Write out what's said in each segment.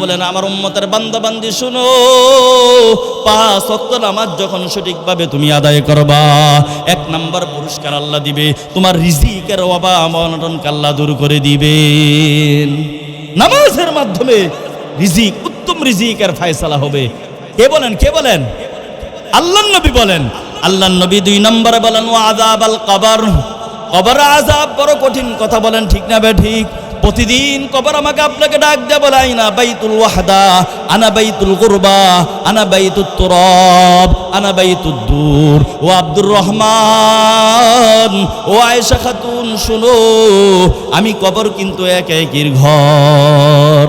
বলেন আমার উম্মতের বান্দা বান্দি শুনো, 5 ওয়াক্ত নামাজ যখন সঠিকভাবে তুমি আদায় করবা, 1 নাম্বার পুরস্কার আল্লাহ দিবে, তোমার রিজিকের অভাব অনটনকে আল্লাহ দূর করে দিবেন। নামাজের মাধ্যমে রিজিক, উত্তম রিজিকের ফয়সালা হবে। কে বলেন? কে বলেন? আল্লাহর নবী বলেন। আল্লাহর নবী 2 নম্বরে বলেন ওয়া আযাবাল কবর, কবর আযাব বড় কঠিন কথা, বলেন ঠিক না ঠিক? প্রতিদিন কবর আমাকে আপনাকে ডাক দেয়, বলে আইনা বাইতুল ওয়াহদা, আনা বাইতুল গুরবা, আনা বাইতুত তুরাব, আনা বাইতুদ দূর। ও আব্দুর রহমান, ও আয়েশা খাতুন শুনো, আমি কবর কিন্তু একের ঘর,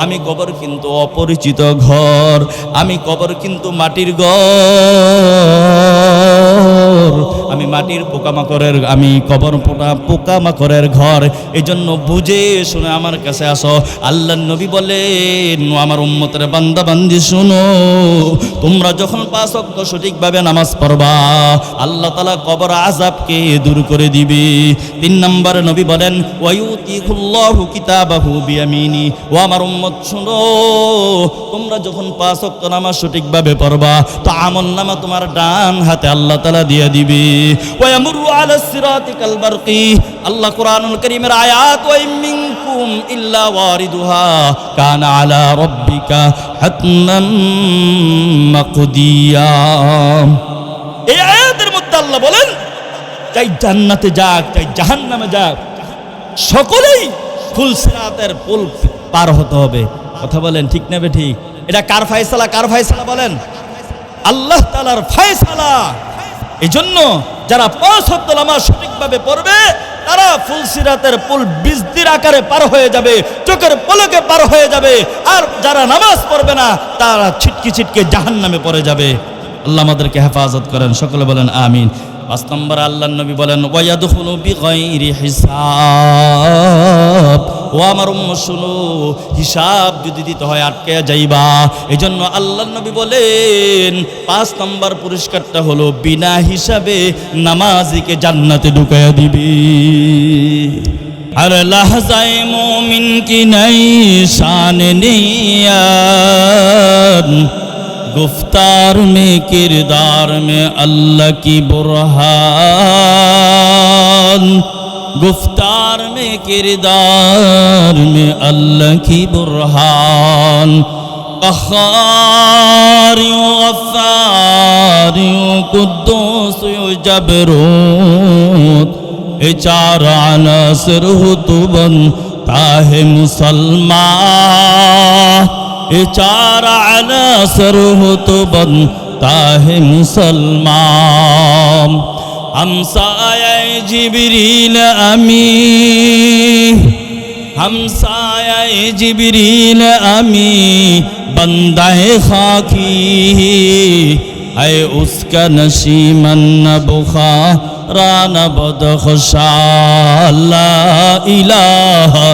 আমি কবর কিন্তু অপরিচিত ঘর, আমি কবর কিন্তু মাটির ঘর, আমি মাটির পোকামাকড়ের, আমি কবর পোকামাকড়ের ঘর। এই জন্য বুঝে শুনে আমার কাছে আসো। আল্লাহর নবী বলেন আমার উম্মতের বান্দা বান্দি শুনো, তোমরা যখন 5 ওয়াক্ত সঠিকভাবে নামাজ পড়বা, আল্লাহ তাআলা কবর আযাবকে দূর করে দিবে। 3 নম্বরে নবী বলেন ওয়ায়ুতিহুল্লাহু কিতাবাহু বিয়ামিনি, ও আমার উম্মত শুনো, তোমরা যখন 5 ওয়াক্ত নামাজ সঠিকভাবে পড়বা, তো আমলনামা তোমার ডান হাতে আল্লাহ তাআলা দিয়ে দিবে। ওয়ায়ামুরু আলাস সিরাতি কাল বারকি, আল্লাহ কোরআনুল কারীমের আয়াত, ওয়া মিনকুম ইল্লা ওয়ারিদুহা কানা আলা রাব্বিকা হাতমান মাকদিয়া। এই আয়াতের মধ্যে আল্লাহ বলেন চাই জান্নাতে যাক চাই জাহান্নামে যাক, সকলেই ফুল সিরাতের পুল পার হতে হবে। কথা বলেন ঠিক না ঠিক? এটা কার ফয়সালা? কার ফয়সালা বলেন? আল্লাহ তাআলার ফয়সালা। এজন্য যারা 5 ওয়াক্ত নামাজ সঠিকভাবে পড়বে, তারা ফুল সিরাতের পুল বিজদির আকারে পার হয়ে যাবে, চোখের পলকে পার হয়ে যাবে। আর যারা নামাজ পড়বে না, তারা ছিটকে ছিটকে জাহান্নামে পড়ে যাবে। আল্লাহ আমাদেরকে হেফাজত করেন, সকলে বলেন আমিন। 5 নম্বর আল্লাহর নবী বলেন ওয়ায়াদখুলু বিগাইরি হিসাব, ও আমার উম্মত শুনো, হিসাব যদি দিতে হয় আটকে যাইবা। এজন্য আল্লাহর নবী বলেন 5 নম্বর পুরস্কারটা হলো বিনা হিসাবে নামাজিকে জান্নাতে ঢুকায়া দিবে। আর লাহজায়ে মুমিন কি নাই শান নিয়াত, गुफ्तार में किरदार में अल्लाह की बुरहान, गुफ्तार में किरदार में अल्लाह की बुरहान। क़ह्हार यू गफ़्फ़ार यू कुद्दूस यू जबरूत, ये 4 अनासर हो तो बनता है मुसलमान, ये 4 अनासर हो तो बनता है मुसलमान। हमसाया जिब्रील अमी, हमसाया जिब्रील अमी बंदा खाकी है, उसका नशीमन न बुखारा न बदख्शा। ला इलाहा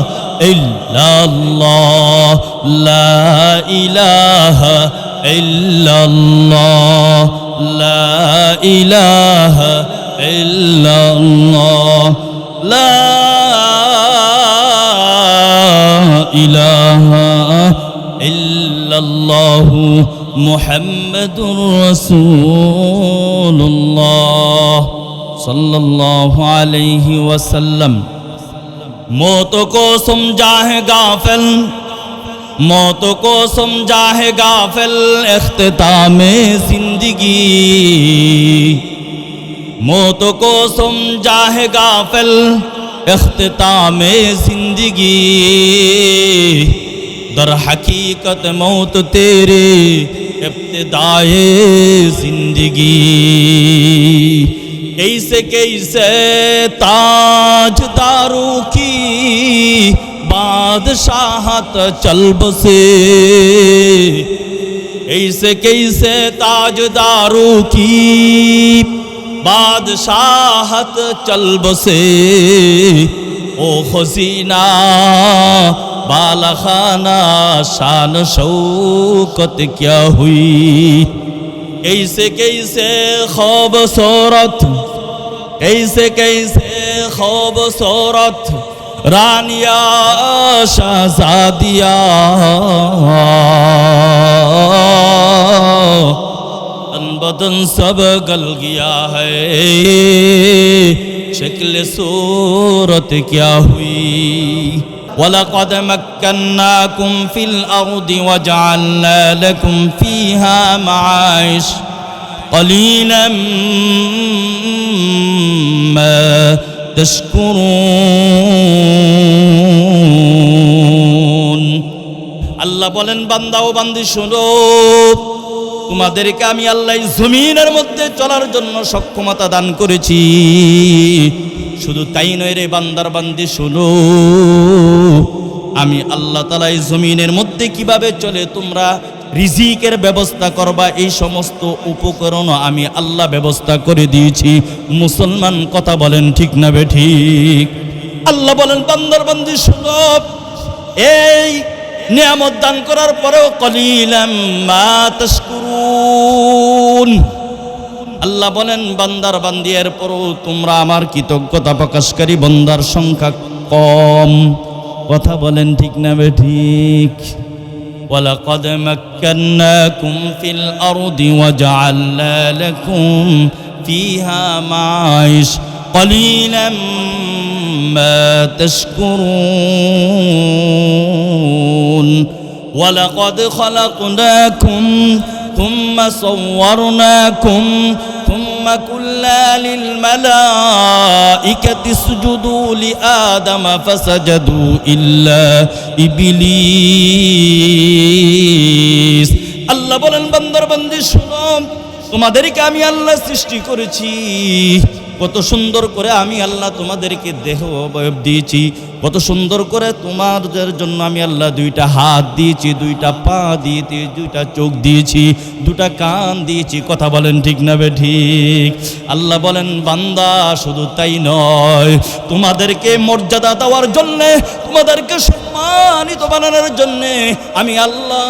इल्लल्लाह, ला इलाहा इल्लल्लाह, ला इलाहा इल्लल्लाह, ला इलाहा इल्लल्लाह मुहम्मदुर रसूलुल्लाह सल्लल्लाहु अलैहि वसल्लम। मौत को समझा है गाफिल, मौत को समझा है गाफिल इख्तितामे जिंदगी, मौत को समझा है गाफिल इख्तितामे जिंदगी। दर हकीकत मौत तेरे इब्तिदाए जिंदगी। कैसे कैसे ताजदारों की बादशाहत चल बसे, कैसे कैसे ताजदारों की बादशाहत चल बसे। ओ खजीना बालाखाना शान शौकत क्या हुई, कैसे कैसे खूबसूरत, कैसे कैसे खूबसूरत रानिया शहजादिया तन बदन सब गल गया है, शक्ल सूरत क्या हुई। वलक़द मक्कन्नाकुम फिल अर्दि वजअलना लकुम फीहा मआइश क़लीलन मा तशकुरून। আল্লাহ বলেন বান্দা ও বান্দি শোনো, তোমাদেরকে আমি আল্লাহ জমিনের মধ্যে চলার জন্য সক্ষমতা দান করেছি। শুধু তাই নয় রে বান্দার বান্দি শোনো, আমি আল্লাহ তাআলা এই জমিনের মধ্যে কিভাবে চলে তোমরা রিজিকের ব্যবস্থা করবা, এই সমস্ত উপকরণ আমি আল্লাহ ব্যবস্থা করে দিয়েছি। মুসলমান কথা বলেন ঠিক না বেঠিক? আল্লাহ বলেন বান্দার বান্দি শোনো, এই নিয়ামত দান করার পরেও কলিলাম মা তাশকুরুন। আল্লাহ বলেন বান্দার বান্দি এর পরও তোমরা আমার কৃতজ্ঞতা প্রকাশকারী বান্দার সংখ্যা কম। কথা বলেন ঠিক না বেঠিক? ওয়ালাকাদ মাক্কান্নাকুম ফিল আরদি ওয়াজআলনা লাকুম ফিহা মাইশ কলিলাম মা তাশকুরুন। ওয়ালাকাদ খালাকনাকুম থুম্মা সাওয়ারনাকুম থুম্মা কুল্লা লিল মালাইকাতি ইসজুদু লিআদম ফাসাজাদু ইল্লা ইবলিস। আল্লাহ বলেন বান্দার বান্দি শোনো, তোমাদেরকে আমি আল্লাহ সৃষ্টি করেছি, কত সুন্দর করে আমি আল্লাহ তোমাদেরকে দেহ অবয়ব দিয়েছি, কত সুন্দর করে তোমাদের জন্য আমি আল্লাহ দুইটা হাত দিয়েছি, দুইটা পা দিয়েছি, দুইটা চোখ দিয়েছি, দুটা কান দিয়েছি। কথা বলেন ঠিক না বেঠিক? আল্লাহ বলেন বান্দা শুধু তাই নয়, তোমাদেরকে মর্যাদা দেওয়ার জন্যে, তোমাদেরকে সম্মানিত বানানোর জন্যে আমি আল্লাহ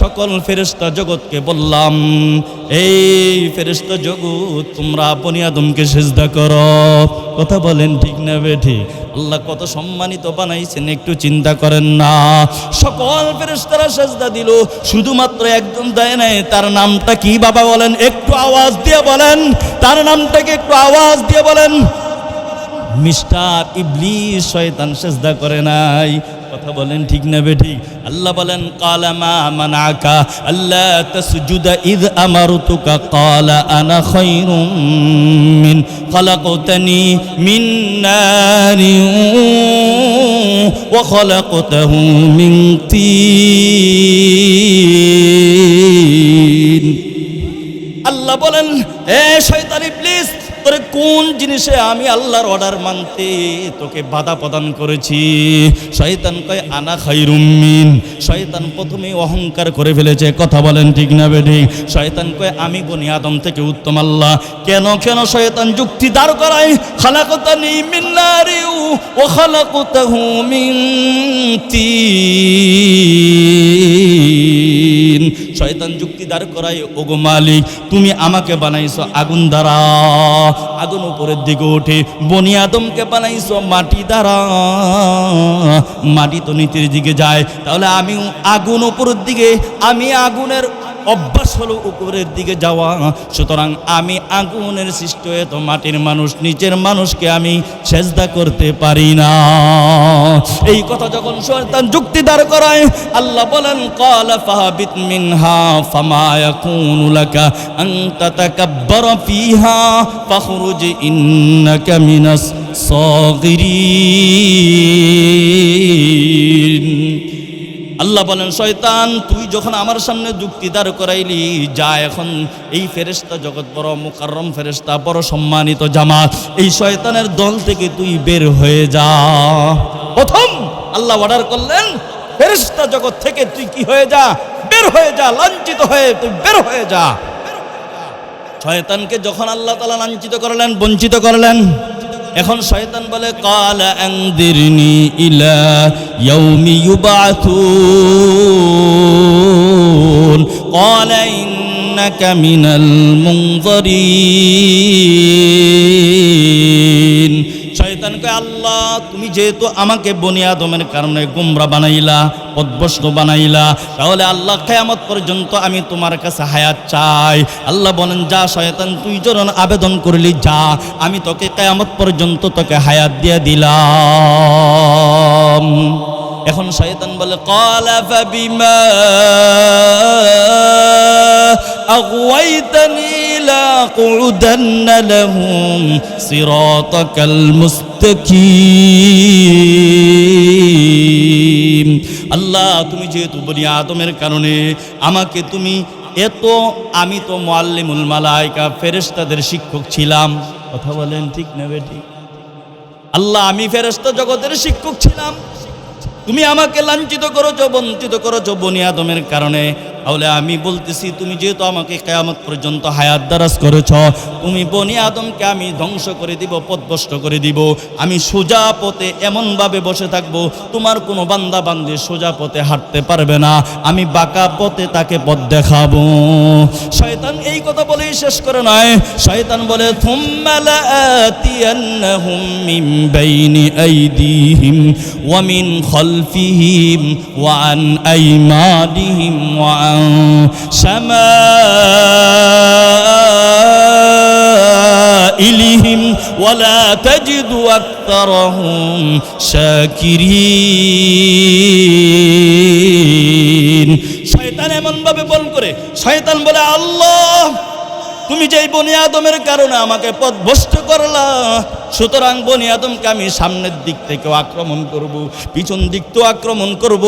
সকল ফেরেশতা জগৎকে বললাম, এই ফেরেশতা জগৎ তোমরা বনি আদমকে সিজদা করো। কথা বলেন ঠিক না বেঠিক? আল্লাহ কত সম্মানিত বানাইছেন একটু চিন্তা করেন না। সকল ফেরেশতারা সিজদা দিল, শুধুমাত্র একজন দেয় নাই। তার নামটা কি বাবা বলেন? একটু আওয়াজ দিয়ে বলেন, তার নামটাকে একটু আওয়াজ দিয়ে বলেন। মিস্টার ইবলিস শয়তান সিজদা করে নাই। কথা বলেন ঠিক না বেঠিক? আল্লাহ বলেন ক্বালা মা মানাকা আল্লা তাসজুদা ইয আমারতুকা ক্বালা আনা খায়রুম মিন খালাকতানি মিন নারিন ওয়া খালাকতাহু মিন তিন। আল্লাহ বলেন এ শয়তান ইবলিস, তোরে কোন জিনিসে আমি আল্লাহর অর্ডার মানতে তোকে বাধা প্রদান করেছি? শয়তান কয় আনা খায়রুম মিন। শয়তান প্রথমে অহংকার করে ফেলেছে। কথা বলেন ঠিক না বেঠিক? শয়তান কয় আমি বনি আদম থেকে উত্তম। আল্লাহ কেন কেন শয়তান যুক্তি দাঁড় করায়, খালাকতানি মিন নারি ওয়া খালাকতাহু মিন তিন। শয়তান যুক্তি দাঁড় করায়, ওগো মালিক তুমি আমাকে বানাইছো আগুন দ্বারা, আগুন উপরের দিকে ওঠে। বনি আদমকে বানাইছো মাটি দ্বারা, মাটি তো নিচের দিকে যায়। তাহলে আমি আগুন উপরের দিকে, আমি আগুনের অভ্যাস হলো উপরের দিকে যাওয়া, সুতরাং আমি আগুনের সৃষ্ট হয়ে তো মাটির মানুষ, নিচের মানুষকে আমি সেজদা করতে পারি না। এই কথা যখন শয়তান যুক্তি দাঁড় করায়, আল্লাহ বলেন ক্বালা ফাহাবিত মিনহা ফামা ইয়াকুনু লাকা আন তাতাকাব্বারা ফিহা ফাখরুজ ইন্নাকা মিনাস সাগিরিন। আল্লাহ বলেন শয়তান তুই যখন আমার সামনে যুক্তি দাঁড় করাইলি, যা এখন এই ফেরেশতা জগৎ বড় মুকাররম ফেরেশতা, বড় সম্মানিত জামাত, এই শয়তানের দল থেকে তুই বের হয়ে যা। প্রথম আল্লাহ অর্ডার করলেন ফেরেশতা জগৎ থেকে তুই কি হয়ে যা? বের হয়ে যা, লাঞ্ছিত হয়ে তুই বের হয়ে যা। শয়তানকে যখন আল্লাহ তাআলা লাঞ্ছিত করলেন, বঞ্চিত করলেন, এখন শয়তান বলে ক্বালা আনদিরনি ইলা ইয়াউমি ইউবাতুন ক্বালা ইন্নাকা মিনাল মুনযারিন। শয়তান শয়তান কয় আল্লাহ তুমি যেহেতু আমাকে বনি আদমের কারণে গোমরা বানাইলা, পথভ্রষ্ট বানাইলা, তাহলে আল্লাহ কিয়ামত পর্যন্ত আমি তোমার কাছে হায়াত চাই। আল্লাহ বলেন যা শয়তান তুই যখন আবেদন করলি যা, আমি তোকে কিয়ামত পর্যন্ত তোকে হায়াত দিয়ে দিলাম। এখন শয়তান বলে ক্বালা ফাবিমা আগওয়াইতানি লাকুদান্না লাহুম সিরাতাকাল মুস্তাকিম। আল্লাহ তুমি যেহেতু বনি আদমের কারণে আমাকে তুমি আমি তো মুআল্লিমুল মালায়েকা ফেরেশতাদের শিক্ষক ছিলাম। কথা বলেন ঠিক না বেঠিক? আল্লাহ আমি ফেরেশতা জগতের শিক্ষক ছিলাম, তুমি আমাকে লাঞ্ছিত করেছো, বঞ্চিত করেছো বনি আদমের কারণে। তাহলে আমি বলতেছি তুমি যেহেতু আমাকে কিয়ামত পর্যন্ত হায়াত দারাজ করেছ, তুমি বনি আদমকে আমি ধ্বংস করে দিব, পথভ্রষ্ট করে দিব। আমি সোজা পথে এমনভাবে বসে থাকব তোমার কোনো বান্দা বান্দি সোজা পথে হাঁটতে পারবে না, আমি বাঁকা পথে তাকে পথ দেখাবো। শয়তান এই কথা বলেই শেষ করে নয়, শয়তান বলে থুম্মা লাআতিয়ান্নাহুম মিন বাইনি আইদিহিম ওয়া মিন খালফিহিম ওয়া আন আইমানিহিম ওয়া শামাইলিহিম ওয়ালা তাজিদু আকতারাহুম শাকিরিন। শয়তান এমন ভাবে বল করে, শয়তান বলে আল্লাহ তুমি যেই বনি আদমের কারণে আমাকে পথভ্রষ্ট করলা, সুতরাং বনি আদমকে আমি সামনের দিক থেকেও আক্রমণ করব, পিছন দিক থেকেও আক্রমণ করব,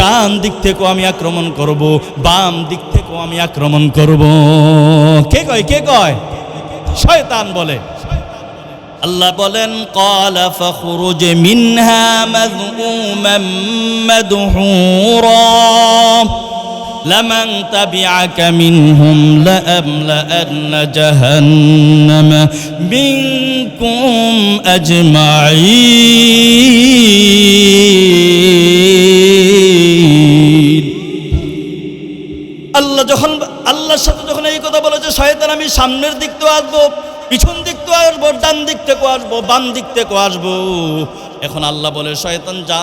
ডান দিক থেকেও আমি আক্রমণ করব, বাম দিক থেকেও আমি আক্রমণ করব। কে কয়? কে কয়? শয়তান বলে। আল্লাহ বলেন ক্বালা ফাখরুজ মিনহা মাযমুমান মাদহুরা لمن تبعك منهم لأملأن جهنم منكم أجمعين। আল্লাহর সাথে যখন এই কথা বলে যে শয়তান আমি সামনের দিক থেকে আসবো, পিছন দিক থেকে আসবো, ডান দিক থেকে আসবো, বাম দিক থেকে আসবো, এখন আল্লাহ বলে শয়তান যা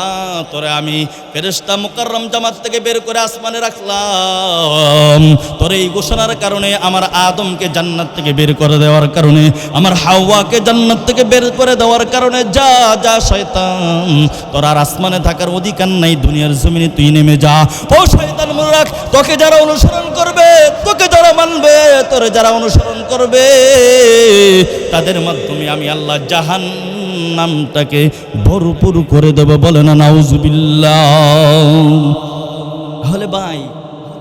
তোরে আমি ফেরেশতা মুকাররম জামাত থেকে বের করে আসমানে রাখলাম, তোর এই ঘোষণার কারণে, আমার আদমকে জান্নাত থেকে বের করে দেওয়ার কারণে, আমার হাওয়াকে জান্নাত থেকে বের করে দেওয়ার কারণে যা যা শয়তান তোর আর আসমানে থাকার অধিকার নাই, দুনিয়ার জমিনে তুই নেমে যা। ও শয়তান মনে রাখ, তোকে যারা অনুসরণ করবে, তোকে যারা মানবে, তোরে যারা অনুসরণ করবে, তাদের মাধ্যমে আমি আল্লাহ জাহান্নামটাকে ভরপুর করে দেব। বলে না নাউজুবিল্লাহ। তাহলে ভাই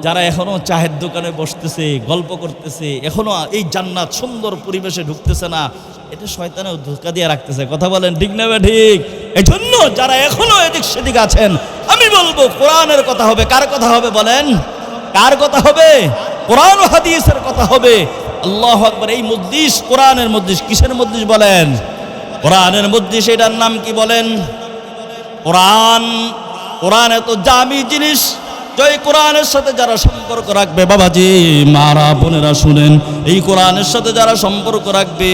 যারা এখনো চায়ের দোকানে বসতেছে, গল্প করতেছে, এখনো এই জান্নাত সুন্দর পরিবেশে ঢুকতেছে না, এটা শয়তানের ধোঁকা দিয়ে রাখতেছে। কথা বলেন ঠিক না ঠিক? এই জন্য যারা এখনো এদিক সেদিক আছেন, আমি বলবো কোরআনের কথা হবে। কার কথা হবে বলেন? কার কথা হবে? কোরআন ও হাদিসের কথা হবে। আল্লাহু আকবার। এই মজলিস কোরআনের মজলিস। কিসের মজলিস বলেন? কোরআনের মজলিস। এটার নাম কি বলেন? কোরআন। কোরআন এত দামি জিনিস, এই কোরআনের সাথে যারা সম্পর্ক রাখবে, বাবাজি মারা বোনেরা শুনেন, এই কোরআনের সাথে যারা সম্পর্ক রাখবে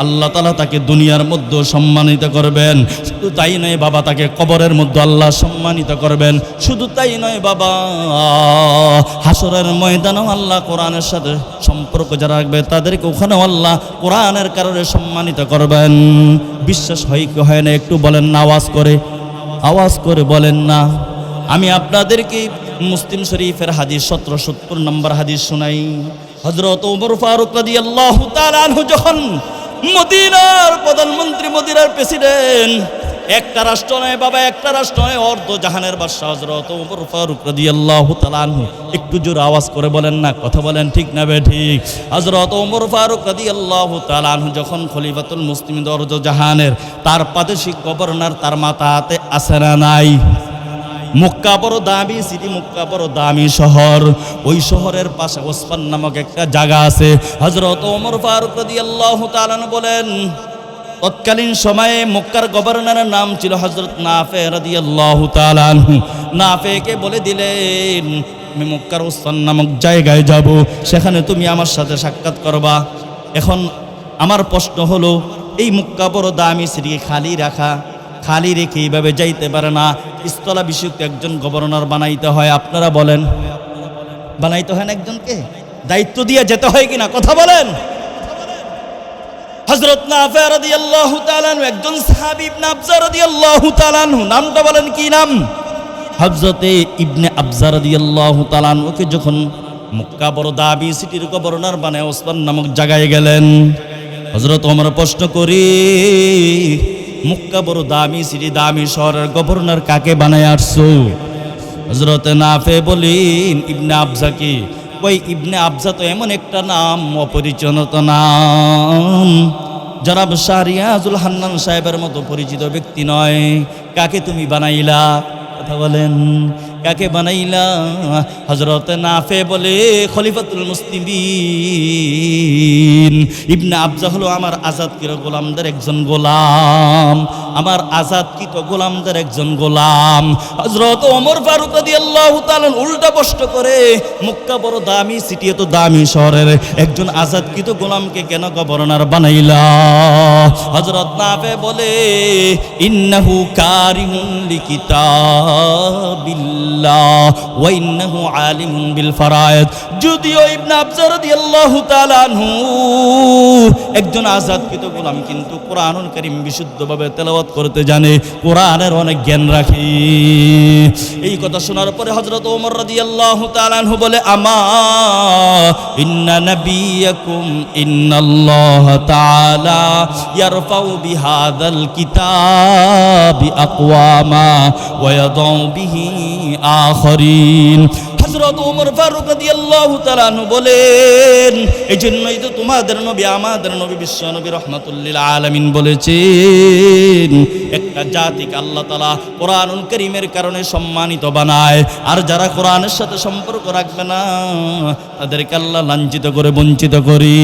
আল্লাহ তাআলা তাকে দুনিয়ার মধ্যে সম্মানিত করবেন। শুধু তাই নয় বাবা, তাকে কবরের মধ্যে আল্লাহ সম্মানিত করবেন। শুধু তাই নয় বাবা, হাসরের ময়দানেও আল্লাহ কোরআনের সাথে সম্পর্ক যারা রাখবে তাদেরকে ওখানেও আল্লাহ কোরআনের কারণে সম্মানিত করবেন। বিশ্বাস হয় কি হয় না একটু বলেন না, আওয়াজ করে বলেন না। আমি আপনাদেরকে মুসলিম শরীফের হাদিস 1770 নম্বর হাদিস শোনাই। হযরত ওমর ফারুক রাদিয়াল্লাহু তাআলা আনহু যখন মদিনার প্রধানমন্ত্রী, মদিনার প্রেসিডেন্ট, একটা রাষ্ট্র নয় বাবা, একটা রাষ্ট্র নয়, অর্ধ জাহানের বাদশা হযরত ওমর ফারুক রাদিয়াল্লাহু তাআলা আনহু। একটু জোরে আওয়াজ করে বলেন না, কথা বলেন ঠিক না বে ঠিক? হযরত ওমর ফারুক রাদিয়াল্লাহু তাআলা আনহু যখন খলিফাতুল মুসলিমিন অর্ধ জাহানের, তার প্রাদেশিক গভর্নর তার মাথাতে আছে না নাই? মক্কা বড় দামি সিটি, মক্কা বড় দামি শহর। ওই শহরের পাশে ওসমান নামক একটা জায়গা আছে। হযরত ওমর ফারুক রাদিয়াল্লাহু তাআলা বলেন, তৎকালীন সময়ে মক্কার গভর্নরের নাম ছিল হযরত নাফে রাদিয়াল্লাহু তাআলা আনহু। নাফেকে বলে দিলেন, আমি মক্কার ওসমান নামক জায়গায় যাব, সেখানে তুমি আমার সাথে সাক্ষাৎ করবা। এখন আমার প্রশ্ন হলো, এই মক্কা বড় দামি সিটিকে খালি রাখা, খালি রেখে এইভাবে যাইতে পারে না। স্থলাভিষিক্ত একজন গভর্নর বানাইতে হয়। আপনারা বলেন, বানাইতে হয় না একজনকে? দায়িত্ব দিয়ে যেতে হয় কিনা? কথা বলেন। হযরত নাফি রাদিয়াল্লাহু তাআলা আনহু একজন সাহাবী, ইবনে আবজা রাদিয়াল্লাহু তাআলা আনহু, নামটা বলেন কি নাম? হযরতে ইবনে আবজা রাদিয়াল্লাহু তাআলা আনহুকে যখন মক্কা বড় দাবি সিটির গভর্নর বানায় ওসমান নামক জায়গায় গেলেন, হযরত ওমর প্রশ্ন করি, মক্কা বড় দামি সিটি দামি শহরের গভর্নর কাকে বানায় আসছো? হযরত নাফি বলেন ইবনে আবজাকে। ওই ইবনে আবজা তো এমন একটা নাম, অপরিচিত নাম, জনাব শাহরিয়াজুল হান্নান সাহেবের মতো পরিচিত ব্যক্তি নয়। কাকে তুমি বানাইলা? কথা বলেন, কাকে বানাইলা? হযরত নাফি বলে খলিফাতুল মুসলিমিন ইবনে আবজা হলো আমার আজাদকৃত গোলামদের একজন গোলাম, আমার আজাদকৃত গোলামদের একজন গোলাম। হযরত ওমর ফারুক রাদিয়াল্লাহু তাআলা উল্টা প্রশ্ন করে, মক্কা বড় দামি সিটি, তো দামি শহরের একজন আজাদকৃত গোলামকে কেন গভর্নর বানাইলা? হযরত নাফি বলে ইন্নাহু কারিহুন লিকিতাবিল্লাহ ওয়া ইন্নাহু আলিমুন বিল ফারায়েদ। যদিও ইবনে আবজা রাদিয়াল্লাহু তাআলা আনহু একজন আজাদকৃত গোলাম, কিন্তু কোরআনুল কারীম বিশুদ্ধভাবে তেলাওয়াত করতে জানে, কোরআনের অনেক জ্ঞান রাখে। এই কথা শোনার পরে হযরত ওমর রাদিয়াল্লাহু তাআলা আনহু বলে, আমা ইন্না নাবিয়াকুম ইন্নাল্লাহ তাআলা ইয়ারফাউ বিহাদাল কিতাবি আকওয়ামা ওয়া ইয়াদাউ বিহি আখরিন। হযরত ওমর ফারুক রাদিয়াল্লাহু তাআলা আনহু বলেন, এই জন্যই তো তোমাদের নবী, আমাদের নবী, বিশ্ব নবী রাহমাতুল লিল আলামিন বলেছেন, একটা জাতিকে আল্লাহ তাআলা কোরআনুল কারীমের কারণে সম্মানিত বানায়, আর যারা কোরআনের সাথে সম্পর্ক রাখবে না তাদেরকে আল্লাহ লাঞ্ছিত করে, বঞ্চিত করে।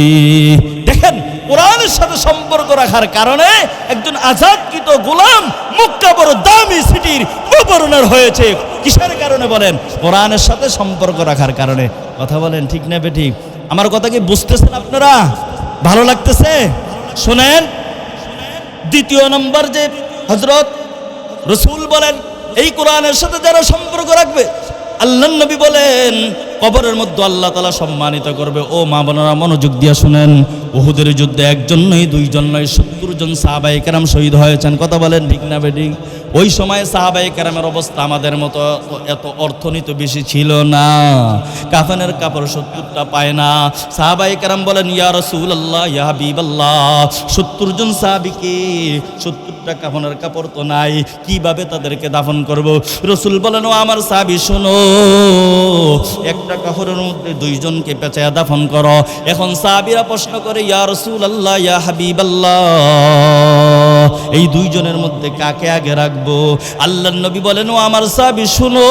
দেখেন, কোরআনের সাথে সম্পর্ক রাখার কারণে একজন আজাদকৃত গোলাম মক্কা বড় দামি সিটির গভর্নর হয়েছে। কিসের কারণে বলেন? কোরআনের সাথে সম্পর্ক রাখার কারণে। কথা বলেন, ঠিক না বেঠিক? আমার কথা কি বুঝতেছেন আপনারা? ভালো লাগতেছে? শুনেন, দ্বিতীয় নম্বর যে হযরত রাসূল বলেন, এই কোরআনের সাথে যারা সম্পর্ক রাখবে, আল্লাহর নবী বলেন কবরের মধ্যে আল্লাহ তাআলা সম্মানিত করবে। ও মা বোনেরা, মনোযোগ দিয়ে শুনেন, উহুদের যুদ্ধে একজন নয়, দুইজন নয়, 70 জন সাহাবায়ে কেরাম শহীদ হয়েছেন। কথা বলেন, ঠিক না বেঠিক? ওই সময় সাহাবায়ে কেরামের অবস্থা আমাদের মতো এত অর্থনীতি বেশি ছিল না, কাফনের কাপড় 70টা পায় না। সাহাবায়ে কেরাম বলেন, ইয়া রাসূলুল্লাহ, ইয়া হাবিবাল্লাহ, 70 জন সাহাবীকে 70টা কাফনের কাপড় তো নাই, কিভাবে তাদেরকে দাফন করব? রাসূল বলেন, ও আমার সাহাবী শোনো, একটা কাফনের মধ্যে 2 জনকে পেঁচায়া দাফন করো। এখন সাহাবীরা প্রশ্ন করে, ইয়া রাসূলুল্লাহ, ইয়া হাবিবাল্লাহ, এই 2 জনের মধ্যে কাকে আগে রাখবো? আল্লাহর নবী বলেন, ও আমার সাহাবী শুনো,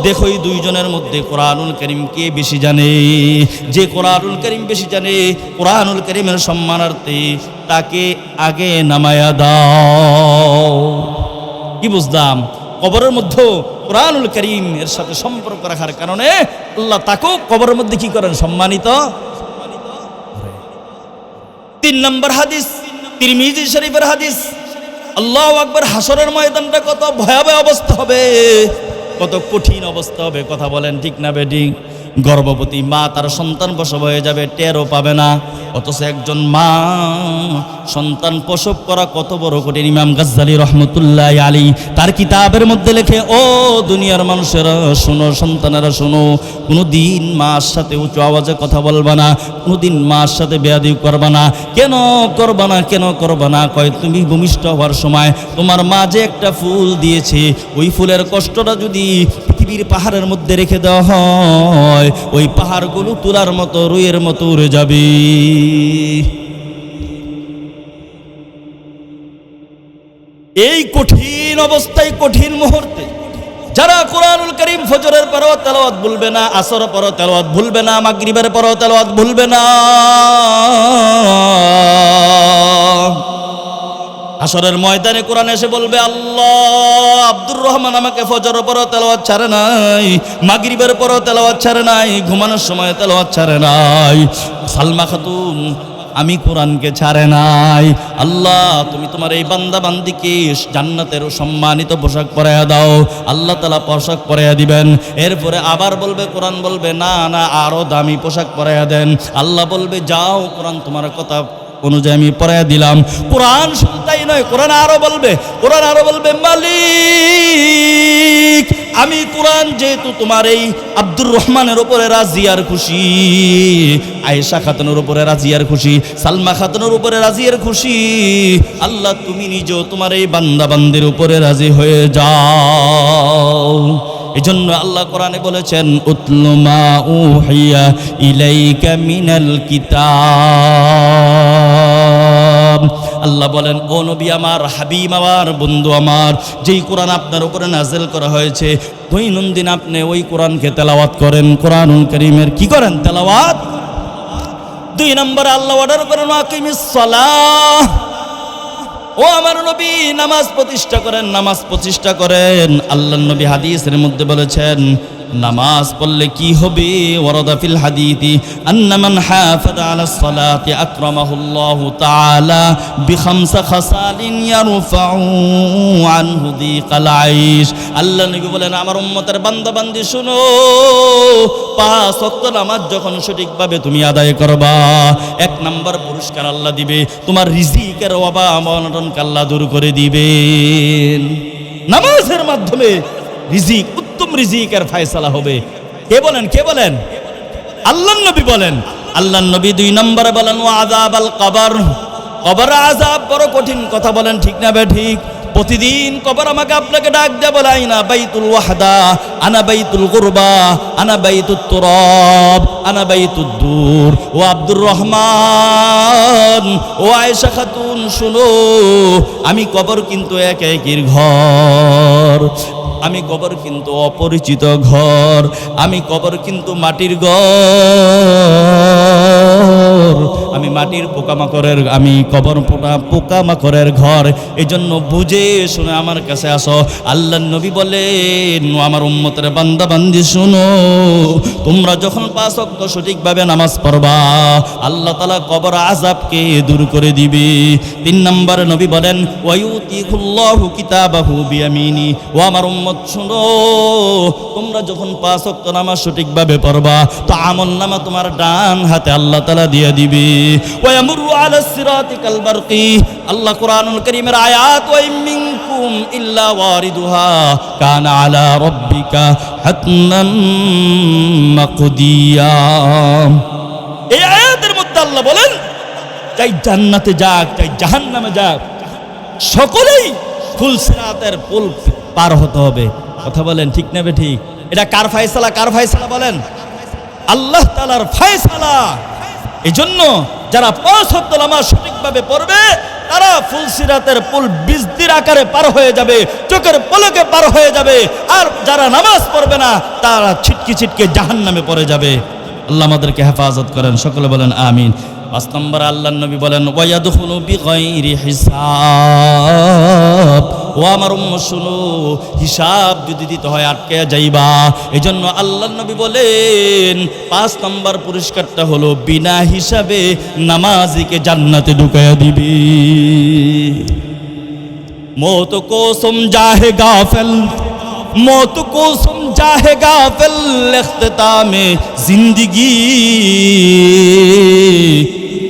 দেখো এই 2 জনের মধ্যে কোরআনুল কারীম কে বেশি জানে? যে কোরআনুল কারীম বেশি জানে, কোরআনুল কারীমের সম্মানার্থে তাকে আগে নামায়া দাও। কি বুঝলাম? কবরের মধ্যে কোরআনুল কারীম এর সাথে সম্পর্ক রাখার কারণে আল্লাহ তাকেও কবরের মধ্যে কি করেন? সম্মানিত। 3 নম্বর হাদিস, তিরমিজি শরীফের হাদিস। আল্লাহু আকবার, হাসরের ময়দানটা কত ভয়াবহ অবস্থা হবে, কত কঠিন অবস্থা হবে। কথা বলেন, ঠিক না বেঠিক? গর্ভবতী মা তার সন্তান প্রসব হয়ে যাবে, টেরও পাবে না। অথচ একজন মা সন্তান প্রসব করা কত বড় কঠিন। ইমাম গাজ্জালী রহমতুল্লাহ আলাইহি তার কিতাবের মধ্যে লেখে, ও দুনিয়ার মানুষেরা শোনো, সন্তানেরা শোনো, কোনোদিন মার সাথে উঁচু আওয়াজে কথা বলবা না, কোনোদিন মার সাথে বেয়াদবি করবা না। কেন করবা না? কেন করবা না? কয়, তুমি ভূমিষ্ঠ হওয়ার সময় তোমার মা যে একটা ফুল দিয়েছে, ওই ফুলের কষ্টটা যদি পৃথিবীর পাহাড়ের মধ্যে রেখে দেওয়া হয়, ওই পাহাড়গুলো তুলার মতো, রুইয়ের মতো উড়ে যাবে। এই কঠিন অবস্থায়, কঠিন মুহূর্তে যারা কোরআনুল কারীম ফজরের পরও তেলাওয়াত ভুলবে না, আসরের পরও তেলাওয়াত ভুলবে না, মাগরিবের পরও তেলাওয়াত ভুলবে না, আসরের ময়দানে কোরআন এসে বলবে, আল্লাহ, আব্দুর রহমান আমাকে ফজরের পরও তেলাওয়াত ছাড়ে নাই, মাগরিবের পরও তেলাওয়াত ছাড়ে নাই, ঘুমানোর সময় তেলাওয়াত ছাড়ে নাই। সালমা খাতুন আমি কোরআনকে ছাড়ে নাই। আল্লাহ তুমি তোমার এই বান্দা বান্দিকে জান্নাতের সম্মানিত পোশাক পরাইয়া দাও। আল্লাহ তাআলা পোশাক পরাইয়া দিবেন। এরপরে আবার বলবে, কোরআন বলবে না না আরো দামি পোশাক পরাইয়া দেন। আল্লাহ বলবে যাও, কোরআন তোমার কথা অনুযায়ী আমি পরাইয়া দিলাম। কোরআন শুনতাই নয়, কোরআন আরো বলবে মালিক আমি কোরআন যেহেতু তোমার এই আব্দুর রহমানের উপরে রাজি আর খুশি, আয়েশা খাতুনের উপরে রাজি আর খুশি, সালমা খাতুনের উপরে রাজি আর খুশি, আল্লাহ তুমি নিজেও তোমার এই বান্দা বান্দির উপরে রাজি হয়ে যাও। এজন্য আল্লাহ কোরআনে বলেছেন উতলু মা উহিয়া ইলাইকা মিনাল কিতাব। আল্লাহ বলেন ও নবী আমার, হাবিব আমার, বন্ধু আমার, যেই কোরআন আপনার উপরে নাযিল করা হয়েছে দৈনন্দিন আপনি ওই কোরআনকে তেলাওয়াত করেন। কোরআনুল কারীমের কি করেন? তেলাওয়াত। 2 নম্বরে আল্লাহ অর্ডার করেন আকিমিস সালাহ। ও আমার নবী নামাজ প্রতিষ্ঠা করেন, নামাজ প্রতিষ্ঠা করেন। আল্লাহর নবী হাদিসের মধ্যে বলেছেন নামাজ পড়লে কি হবে? ওয়ারাদা ফিল হাদিসি আন্না মান হাফাযা আলাস সালাতি আকরামাহুল্লাহু তাআলা বিখামসা খাসালিন ইয়ারফাউ আনহু দিকাল আইশ। আল্লাহ নবী বলেন আমার উম্মতের বান্দা বান্দি শুনো, 5 ওয়াক্ত নামাজ যখন সঠিকভাবে তুমি আদায় করবা, 1 নাম্বার পুরস্কার আল্লাহ দিবে, তোমার রিজিকের অভাব অনটনকে আল্লাহ দূর করে দিবেন। নামাজের মাধ্যমে রিজিক, উত্তম রিজিকের ফয়সালা হবে। কে বলেন? আল্লাহর নবী বলেন। আল্লাহর নবী 2 নম্বরে বলেন ওয়া আযাবাল কবর। কবর আযাব বড় কঠিন কথা, বলেন ঠিক না বে ঠিক? প্রতিদিন কবর আমাকে আপনাকে ডাক দেয়, বলে আইনা বাইতুল ওয়াহদা, আনা বাইতুল গুরবা, আনা বাইতুত তুরাব, আনা বাইতুদ দূর। ও আব্দুর রহমান, ও আয়েশা খাতুন শুনো, আমি কবর কিন্তু এক একের ঘর, আমি কবর কিন্তু অপরিচিত ঘর, আমি কবর কিন্তু মাটির ঘর, আমি মাটির পোকামাকড়ের, আমি কবর পোকামাকড়ের ঘর। এজন্য বুঝে শুনে আমার কাছে আসো। আল্লাহর নবী বলেন আমার উম্মতের বান্দা বান্দি শুনো, তোমরা যখন 5 ওয়াক্ত সঠিকভাবে নামাজ পড়বা আল্লাহ তাআলা কবর আযাবকে দূর করে দিবে। 3 নম্বরে নবী বলেন ওয়ায়ুতিকুল্লাহু কিতাবাহু বিয়ামিনি। ও আমার উম্মত শুনো, তোমরা যখন 5 ওয়াক্ত নামাজ সঠিকভাবে পড়বা তো আমলনামা তোমার ডান হাতে আল্লাহ তাআলা দিয়ে দিবে। ওয়ায়ামুরু আলাস সিরাতি কাল বারকি। আল্লাহ কোরআনুল কারীমের আয়াত ওয়া মিনকুম ইল্লা ওয়ারিদুহা কানা আলা রাব্বিকা হাতমান মাকদিয়া। এই আয়াতের মধ্যে আল্লাহ বলেন চাই জান্নাতে যাক চাই জাহান্নামে যাক সকলেই ফুল সিরাতের পুল পার হতে হবে। কথা বলেন ঠিক না বে ঠিক? এটা কার ফয়সালা? বলেন আল্লাহ তাআলার ফয়সালা। এজন্য যারা 5 ওয়াক্ত নামাজ সঠিকভাবে পড়বে তারা ফুল সিরাতের পুল বিজদির আকারে পার হয়ে যাবে, চোখের পলকে পার হয়ে যাবে। আর যারা নামাজ পড়বে না তারা ছিটকে ছিটকে জাহান্নামে পড়ে যাবে। আল্লাহ আমাদেরকে হেফাজত করেন, সকলে বলেন আমিন। 5 নম্বর আল্লাহর নবী বলেন ওয়ায়াদখুলু বিগাইরি হিসাব। ও আমার উম্মত শুনো, হিসাব যদি দিতে হয় আটকে যাইবা। এজন্য আল্লাহর নবী বলেন 5 নম্বর পুরস্কারটা হলো বিনা হিসাবে নামাজিকে জান্নাতে ঢুকায়া দিবে। মौत को समझा है गाफिल, मौत को समझा है गाफिल, इख्तितामे जिंदगी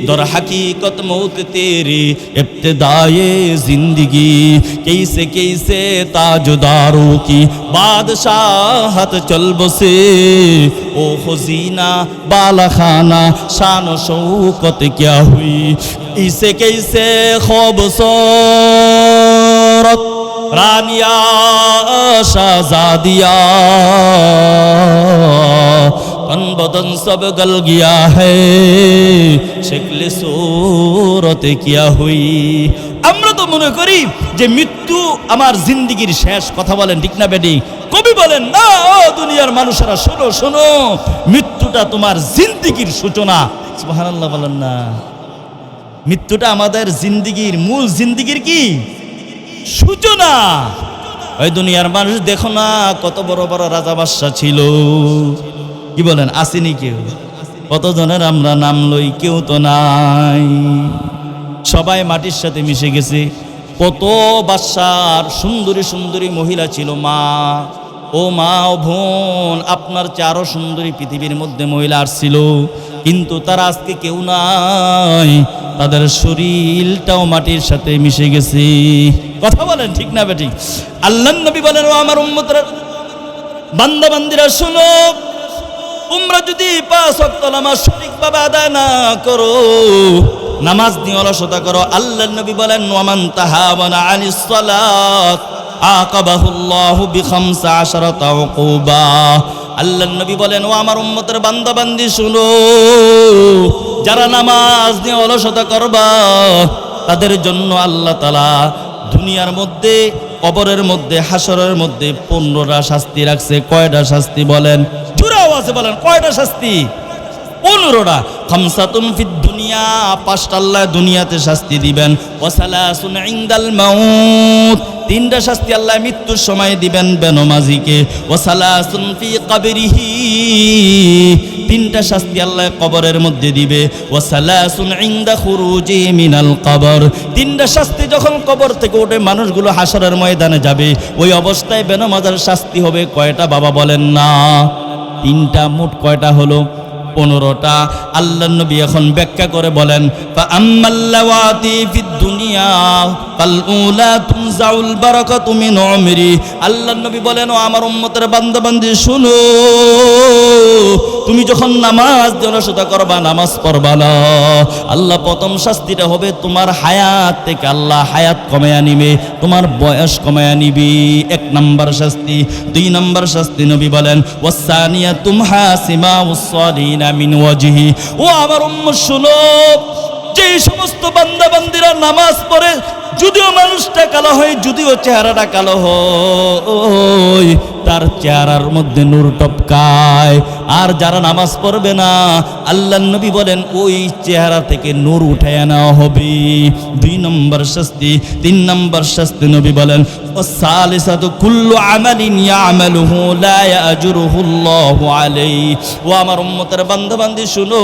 दर हकीकत मौत तेरी इब्तिदाए जिंदगी। कैसे कैसे ताजदारों की बादशाहत चल बसे, ओ खजीना बाला खाना शान शौकत क्या हुई। इसे कैसे खूबसूरत रानिया शाहजादिया, तन बदन सब गल गया है शक्ल सूरत क्या हुई। আমরা তো মনে করি যে মৃত্যু আমার জিন্দেগির শেষ। কথা বলেন ঠিক না বেটি? কবি বলেন না, ও দুনিয়ার মানুষেরা শোনো শোনো, মৃত্যুটা তোমার জিন্দেগির সূচনা। সুবহানাল্লাহ বলেন না? মৃত্যুটা আমাদের জিন্দেগির মূল জিন্দেগির কি সূচনা। ওই দুনিয়ার মানুষ দেখো না কত বড় বড় রাজা বাদশা ছিল, কি বলেন আসেনি কেউ? কতজনের আমরা নাম লই, কেউ তো নাই, সবাই মাটির সাথে মিশে গেছে। কত বাদশার সুন্দরী সুন্দরী মহিলা ছিল মা, ও মা ও বোন, আপনার চেয়ে আরো সুন্দরী পৃথিবীর মধ্যে মহিলা আসছিল, কিন্তু তারা আজকে কেউ নাই, তাদের শরীরটাও মাটির সাথে মিশে গেছে। কথা বলেন ঠিক না বেঠিক? আল্লাহর নবী বলেন, ও আমার উম্মতরা, বান্দা বান্দিরা শোনো, তোমরা যদি 5 ওয়াক্ত নামাজ সঠিকভাবে আদায় না করো, নামাজ নিয়ে অলসতা করো, আল্লাহর নবী বলেন, ওয়ামান তাহাওয়ানা আনিস সালাত আকাবাহুল্লাহু বি15 উকুবা। আল্লাহর নবী বলেন, ও আমার উম্মতের বান্দা বান্দি শুনো, যারা নামাজ নিয়ে অলসতা করবা তাদের জন্য আল্লাহ তাআলা দুনিয়ার মধ্যে, কবরের মধ্যে, হাসরের মধ্যে 15টা শাস্তি রাখছে। কয়টা শাস্তি বলেন? জোরে আওয়াজে বলেন, কয়টা শাস্তি? 15টা। খামসাতুন ফিদ দুনিয়া, 5টা আল্লাহ দুনিয়াতে শাস্তি দিবেন। ওয়া সালাসুন ইনদাল মাউত, 3টা শাস্তি আল্লাহ মৃত্যুর সময় দিবেন বেনমাজিকে। ওয়া সালাসুন ফি কবরিহি, 3টা শাস্তি আল্লাহ কবরের মধ্যে দিবে। ওয়া সালাসুন ইনদা খুরুজি মিনাল কবর, 3টা শাস্তি যখন কবর থেকে উঠে মানুষগুলো হাসরের ময়দানে যাবে, ওই অবস্থায় বেনমাজের শাস্তি হবে। কয়টা বাবা বলেন না? 3টা। মোট কয়টা হলো? 15টা। আল্লাহর নবী এখন ব্যাখ্যা করে বলেন, ফাআম্মাল্লাওয়াতি ফিদ দুনিয়া ফালউলা তুনজাউল বারাকাতু মিন উমরি। আল্লাহর নবী বলেন, ও আমার উম্মতের বান্দা বান্দি শুনো, তুমি যখন নামাজ অলসতা করবা, নামাজ পড়বা না, আল্লাহ প্রথম শাস্তিটা হবে তোমার হায়াত থেকে আল্লাহ হায়াত কমায়া নিবে, তোমার বয়স কমায়া নিবি। 1 নাম্বার শাস্তি। 2 নাম্বার শাস্তি নবী বলেন, ওয়াসানিয়া তুমহা সিমাউস সালিনা মিন ওয়াজহি। ও আমার উম্মত শুনো, যে সমস্ত বান্দা বান্দিরা নামাজ পড়ে, যদিও মানুষটা কালো হয়, যদিও চেহারাটা কালো হয়, তার চেহারার মধ্যে নূর টপকায়। আর যারা নামাজ পড়বে না, আল্লাহর নবী বলেন ওই চেহারা থেকে নূর উঠায় নেওয়া হবে। 2 নম্বর শাস্তি। 3 নম্বর শাস্তি নবী বলেন, ওয়াসালিসাতু কুল্লু আমালিন ইয়ামালুহু লা ইয়াজরুহুল্লাহু আলাইহি। ও আমার উম্মতের বান্দা বান্দি শুনো,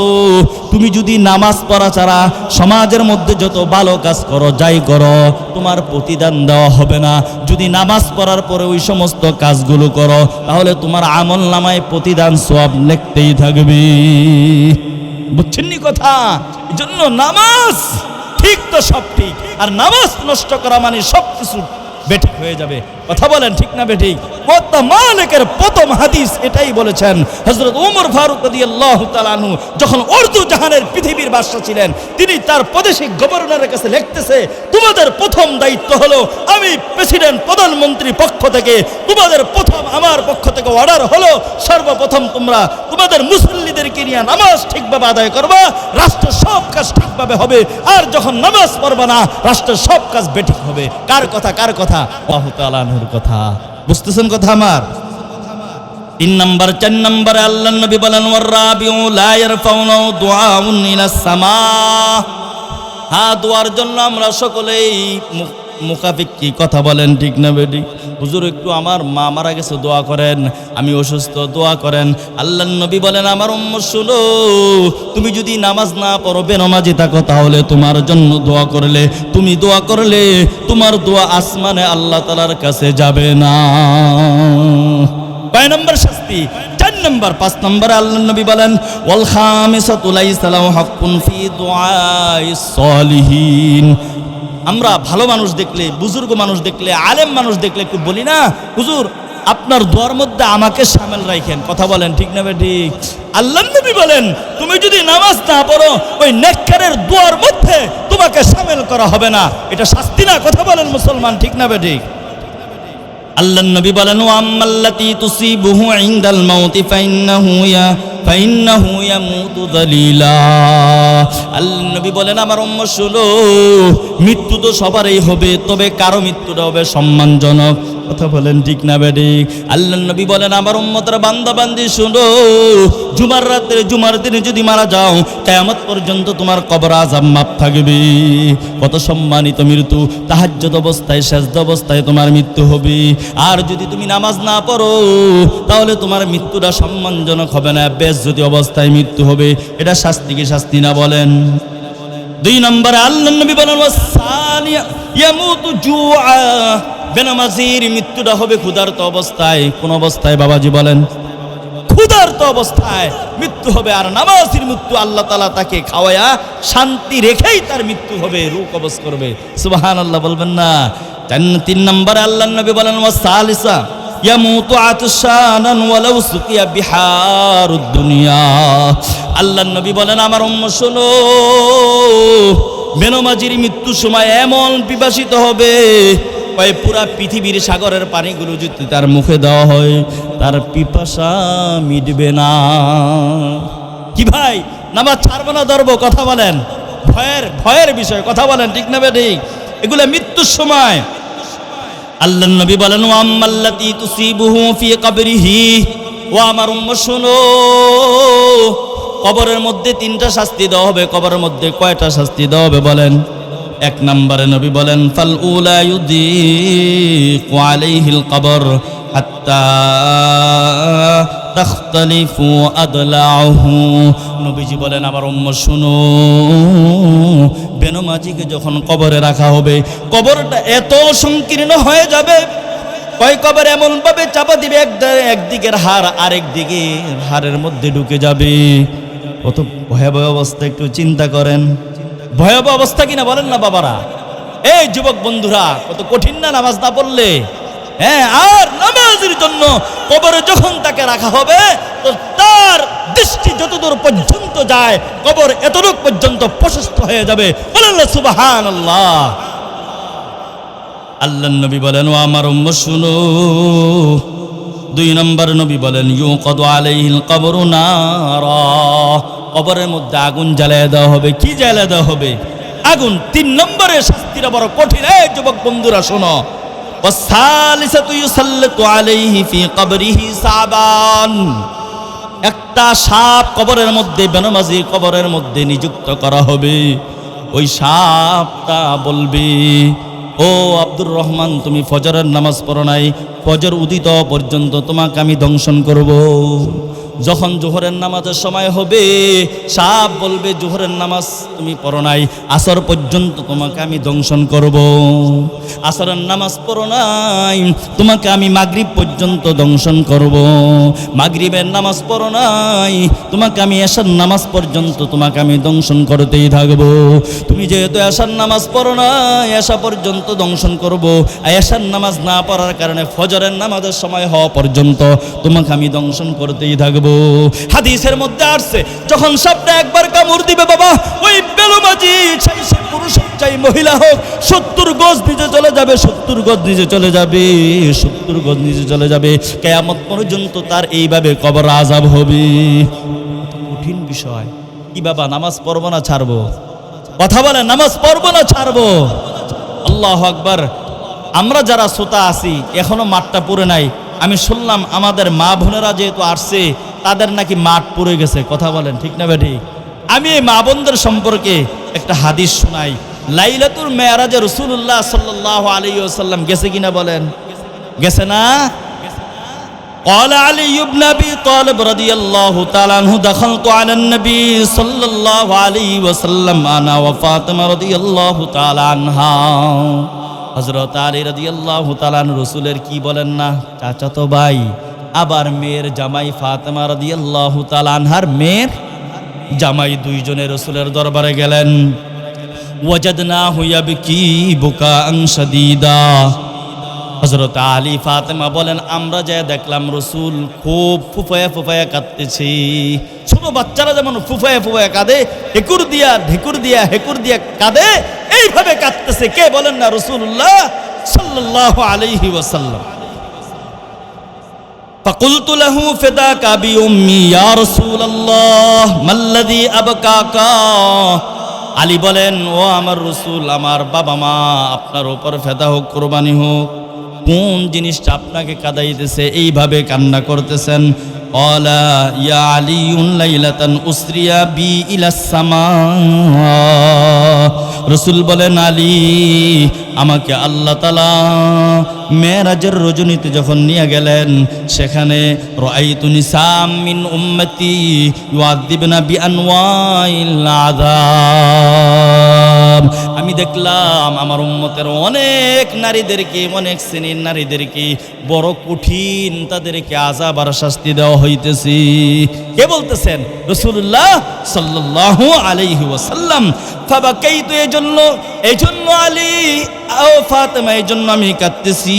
তুমি যদি নামাজ পড়া ছাড়া সমাজের মধ্যে যত ভালো কাজ করো, যাই করো, তোমার প্রতিদান দেওয়া হবে না। যদি নামাজ পড়ার পরে ওই সমস্ত কাজগুলো করো, তাহলে তোমার আমল নামায় প্রতিদান সওয়াব লিখতেই থাকবে। বুঝছেন নি কথা? এজন্য নামাজ ঠিক তো সব ঠিক, আর নামাজ নষ্ট করা মানে সব কিছু বেঠিক হয়ে যাবে। কথা বলেন ঠিক না বেঠিক? মুওয়াত্তা মালিকের প্রথম হাদিস এটাই বলেছেন হযরত ওমর ফারুক রাদিয়াল্লাহু তাআলা আনহু, যখন উর্দু জাহানের পৃথিবীর বাদশা ছিলেন, তিনি তার প্রাদেশিক গভর্নরের কাছে লিখতেছে, তোমাদের প্রথম দায়িত্ব হলো, আমি প্রেসিডেন্ট প্রধানমন্ত্রী পক্ষ থেকে তোমাদের প্রথম আমার পক্ষ থেকে অর্ডার হলো, সর্বপ্রথম তোমরা তোমাদের মুসল্লিদেরকে নিয়ে নামাজ ঠিকভাবে আদায় করবা, রাষ্ট্রের সব কাজ ঠিকভাবে হবে। আর যখন নামাজ পড়বা না, রাষ্ট্রের সব কাজ বেঠিক হবে। কার কথা? কার কথা? আল্লাহু তাআলা এর কথা। বুঝতেছেন কথা আমার? 3 নম্বর। 4 নম্বরে আল্লাহর নবী বলেন, ওয়ারাবিউ লা ইয়ারফাউনা দুআউন ইলাস সামা। হ্যাঁ, দোয়ার জন্য আমরা সকলেই মুখাফিক্কি। কথা বলেন ঠিক না বেটি? হুজুর একটু আমার মা মারা গেছে, দোয়া করেন, আমি অসুস্থ, দোয়া করেন। আল্লাহর নবী বলেন, আমার উম্মত শুনো, তুমি যদি নামাজ না পড়ো, বেনামাজি থাকো, তাহলে তোমার জন্য দোয়া করলে, তুমি দোয়া করলে তোমার দোয়া আসমানে আল্লাহ তাআলার কাছে যাবে না। 5 নম্বর শাস্তি। 4 নম্বর। 5 নম্বরে আল্লাহর নবী বলেন, ওয়াল খামিসাতু লাইসা লাহু হাক্কুন ফি দুআইস সালিহিন। আমরা ভালো মানুষ দেখলে, বুজুর্গ মানুষ দেখলে, আলেম মানুষ দেখলে একটু বলি না, হুজুর আপনার দোয়ার মধ্যে আমাকে শামিল রাখেন। কথা বলেন ঠিক না ঠিক? আল্লাহর নবী বলেন, তুমি যদি নামাজ না পড়ো, ওই নেককারের দোয়ার মধ্যে তোমাকে শামিল করা হবে না। এটা শাস্তি না? কথা বলেন মুসলমান, ঠিক না ঠিক? আল্লাহর নবী বলেন, ওয়া আম্মাল্লাতী তুসিবুহু ইনদাল মাউতি ফাইন্নাহু ইয়ামুতু যালিলা। আল্লাহর নবী বলেন, আমার উম্মত শুনো, মৃত্যু তো সবারই হবে, তবে কারো মৃত্যুটা হবে সম্মানজনক, কথা বলেন ঠিক না বেঠিক? আল্লাহর নবী বলেন আমার উম্মতের বান্দা বান্দি শুনো, জুমার রাতে জুমার দিনে যদি মারা যাও কিয়ামত পর্যন্ত তোমার কবর আযাব মাফ থাকবে। কত সম্মানিত মৃত্যু! তাহাজ্জুদ অবস্থায় সেজদা অবস্থায় তোমার মৃত্যু হবে। আর যদি তুমি নামাজ না পড়ো তাহলে তোমার মৃত্যুটা সম্মানজনক হবে না, বেজ্জতি অবস্থায় মৃত্যু হবে। এটা শাস্তি কি শাস্তি না বলেন? 2 নম্বরে আল্লাহর নবী বলেন ওয়াসানিয়া ইয়ামুতু জুআ, বেনামাজির মৃত্যুটা হবে ক্ষুধার্ত অবস্থায়। কোন অবস্থায় বাবাজি বলেন? ক্ষুধার্ত অবস্থায় মৃত্যু হবে। আর নামাজির মৃত্যু আল্লাহ তাআলা তাকে খাওয়ায়া শান্তি রেখেই তার মৃত্যু হবে, রূহ কবজ করবে। সুবহানাল্লাহ বলবেন না? 3 নম্বরে আল্লাহর নবী বলেন ওয়াসালিসা ইয়ামুতু আতশানান ওয়ালাউ সুকিয়া বিহারুদ দুনিয়া। আল্লাহর নবী বলেন আমার উম্মত শোনো, বেনামাজির মৃত্যুর সময় এমন পিপাসিত হবে পুরা পৃথিবীর সাগরের পানিগুলো যদি তার মুখে দেওয়া হয় তার পিপাসা মিটবে না। কি ভাই, নামাজ ছাড়বো না ধরবো? কথা বলেন। ভয়ের বিষয়, কথা বলেন ঠিক না বেঠিক? এগুলো মৃত্যুর সময়। আল্লাহর নবী বলেন ওয়া আম্মাল্লাতী তুসিবুহু ফি কবরিহি, ও আমার উম্মত শোনো, কবরের মধ্যে 3টা শাস্তি দেওয়া হবে। কবরের মধ্যে কয়টা শাস্তি দেওয়া হবে বলেন? 1 নম্বরে নবী বলেন ফাল উলা ইউদিকু আলাইহিল কবর হাত্তা তাখতালিফু আদলাহু। নবীজি বলেন আমার উম্মত শুনো, বেনামাজিকে যখন কবরে রাখা হবে কবরটা এত সংকীর্ণ হয়ে যাবে, কবর এমন ভাবে চাপা দিবে একদিকের হাড় আরেক দিকে হাড়ের মধ্যে ঢুকে যাবে। কত ভয়াবহ অবস্থা, একটু চিন্তা করেন। ভয়াবহ অবস্থা কিনা বলেন না বাবারা? এই যুবক বন্ধুরা, কত কঠিন না নামাজ না পড়লে? হ্যাঁ, আর নামাজের জন্য কবরে যখন তাকে রাখা হবে তো তার দৃষ্টি যতদূর পর্যন্ত যায় কবর এতটুক পর্যন্ত প্রশস্ত হয়ে যাবে। বলেন সুবহানাল্লাহ। আল্লাহর নবী বলেন ও আমার উম্মত শুনো, 2 নম্বর নবী বলেন ইউকাদু আলাইহিল কবরু নারা, কবরের মধ্যে আগুন জ্বালিয়ে দেওয়া হবে। কি জ্বালিয়ে দেওয়া হবে? আগুন। 3 নম্বরের শাস্তিটা বড় কঠিন। এই যুবক বন্ধুরা শোনো, ওয়াসালিসাতু ইউসাল্লাতু আলাইহি ফি কবরিহি সাবান, একটা সাপ কবরের মধ্যে, বেনামাজি কবরের মধ্যে নিযুক্ত করা হবে। ওই সাপটা বলবে ও আব্দুর রহমান, তুমি ফজরের নামাজ পড়ো নাই, ফজর উদিত পর্যন্ত তোমাকে আমি দংশন করব। যখন জোহরের নামাজের সময় হবে সাপ বলবে জোহরের নামাজ তুমি পড়ো নাই, আসর পর্যন্ত তোমাকে আমি দংশন করব। আসরের নামাজ পড়ো নাই, তোমাকে আমি মাগরিব পর্যন্ত দংশন করব। মাগরিবের নামাজ পড়ো নাই, তোমাকে আমি এশার নামাজ পর্যন্ত তোমাকে আমি দংশন করতেই থাকবো। তুমি যেহেতু এশার নামাজ পড়ো নাই, এশা পর্যন্ত দংশন করব। এশার নামাজ না পড়ার কারণে ফজরের নামাজের সময় হওয়া পর্যন্ত তোমাকে আমি দংশন করতেই থাকবো। হাদিসের মধ্যে আসছে যখন সাপটা একবার কামড় দিবে বাবা, ওই বেনামাজি চাই সে পুরুষ হোক চাই মহিলা হোক 70 গজ নিচে চলে যাবে, 70 গজ নিচে চলে যাবে, 70 গজ নিচে চলে যাবে। কিয়ামত পর্যন্ত তার এইভাবে কবর আযাব হবে। কঠিন বিষয়। কি বাবা, নামাজ পড়বো না ছাড়বো? কথা বলে, নামাজ পড়বো না ছাড়বো? আল্লাহু আকবার। আমরা যারা শ্রোতা আছি এখনো মাঠটা পুরে নাই। আমি শুনলাম আমাদের মা বোনেরা যেহেতু আসছে তাদের নাকি মাঠ পুড়ে গেছে। কথা বলেন ঠিক না বেঠিক? আমি এই মা বোনদের সম্পর্কে একটা হাদিস শোনাই। লাইলাতুল মেরাজে রাসূলুল্লাহ সাল্লাল্লাহু আলাইহি ওয়াসাল্লাম গেছে কিনা বলেন? গেছে না? قال علي بن ابي طالب رضي الله تعالى عنه دخلت على النبي صلى الله عليه وسلم انا وفاطمه رضي الله تعالى عنها। হযরত আলী রাদিয়াল্লাহু তাআলা রাসূলের কি বলেন না চাচাতো ভাই, আবার মেয়ের জামাই ফাতেমা রাদিয়াল্লাহু তাআলা আনহার মেয়ের জামাই, 2 জনের রাসূলের দরবারে গেলেন। ওয়াজাদনাহু ইয়াবকি বুকাআন শাদীদা। হযরত আলী ফাতেমা বলেন আমরা যা দেখলাম রাসূল খুব ফুফায়া ফুফায়া কাঁদতেছে। ছোট বাচ্চারা যেমন ফুফায়া ফুফায়া কাঁদে, হেকুর দিয়া ঢেকুর দিয়া হেকুর দিয়া কাঁদে, এইভাবে কাঁদতেছে। কে বলেন না? রাসূলুল্লাহ সাল্লাল্লাহু আলাইহি ওয়াসাল্লাম। ফাকুলতু লাহু ফিদাকা বিউম্মি ইয়া রাসূলুল্লাহ মাল্লাযী আবকাকা। আলী বলেন ও আমার রাসূল, আমার বাবা মা আপনার উপর ফেদা হোক, কুরবানি হোক। কোন জিনিসটা আপনাকে কাঁদাইতেছে এইভাবে কান্না করতেছেন? ক্বালা ইয়া আলিউন লাইলাতান উসরিয়া বি ইলাস সামা। রাসূল বলেন, আলী, আমাকে আল্লাহ তাআলা মেরাজের রজনীতে যখন নিয়ে গেলেন, সেখানে রাআইতু নিসাম মিন উম্মতি ইউআযিবনা বিআনওয়াইল আযাব। আমি দেখলাম আমার উম্মতের অনেক নারীদেরকে, অনেক শ্রেণীর নারীদেরকে বড় কঠিন তাদেরকে আযাব আর শাস্তি দেওয়া হইতেছে। কে বলতেছেন? রাসূলুল্লাহ সাল্লাল্লাহু আলাইহি ওয়াসাল্লাম। ফাবাকাইতু, এজন্য আলী ও ফাতেমা, এজন্য আমি কাঁদতেছি।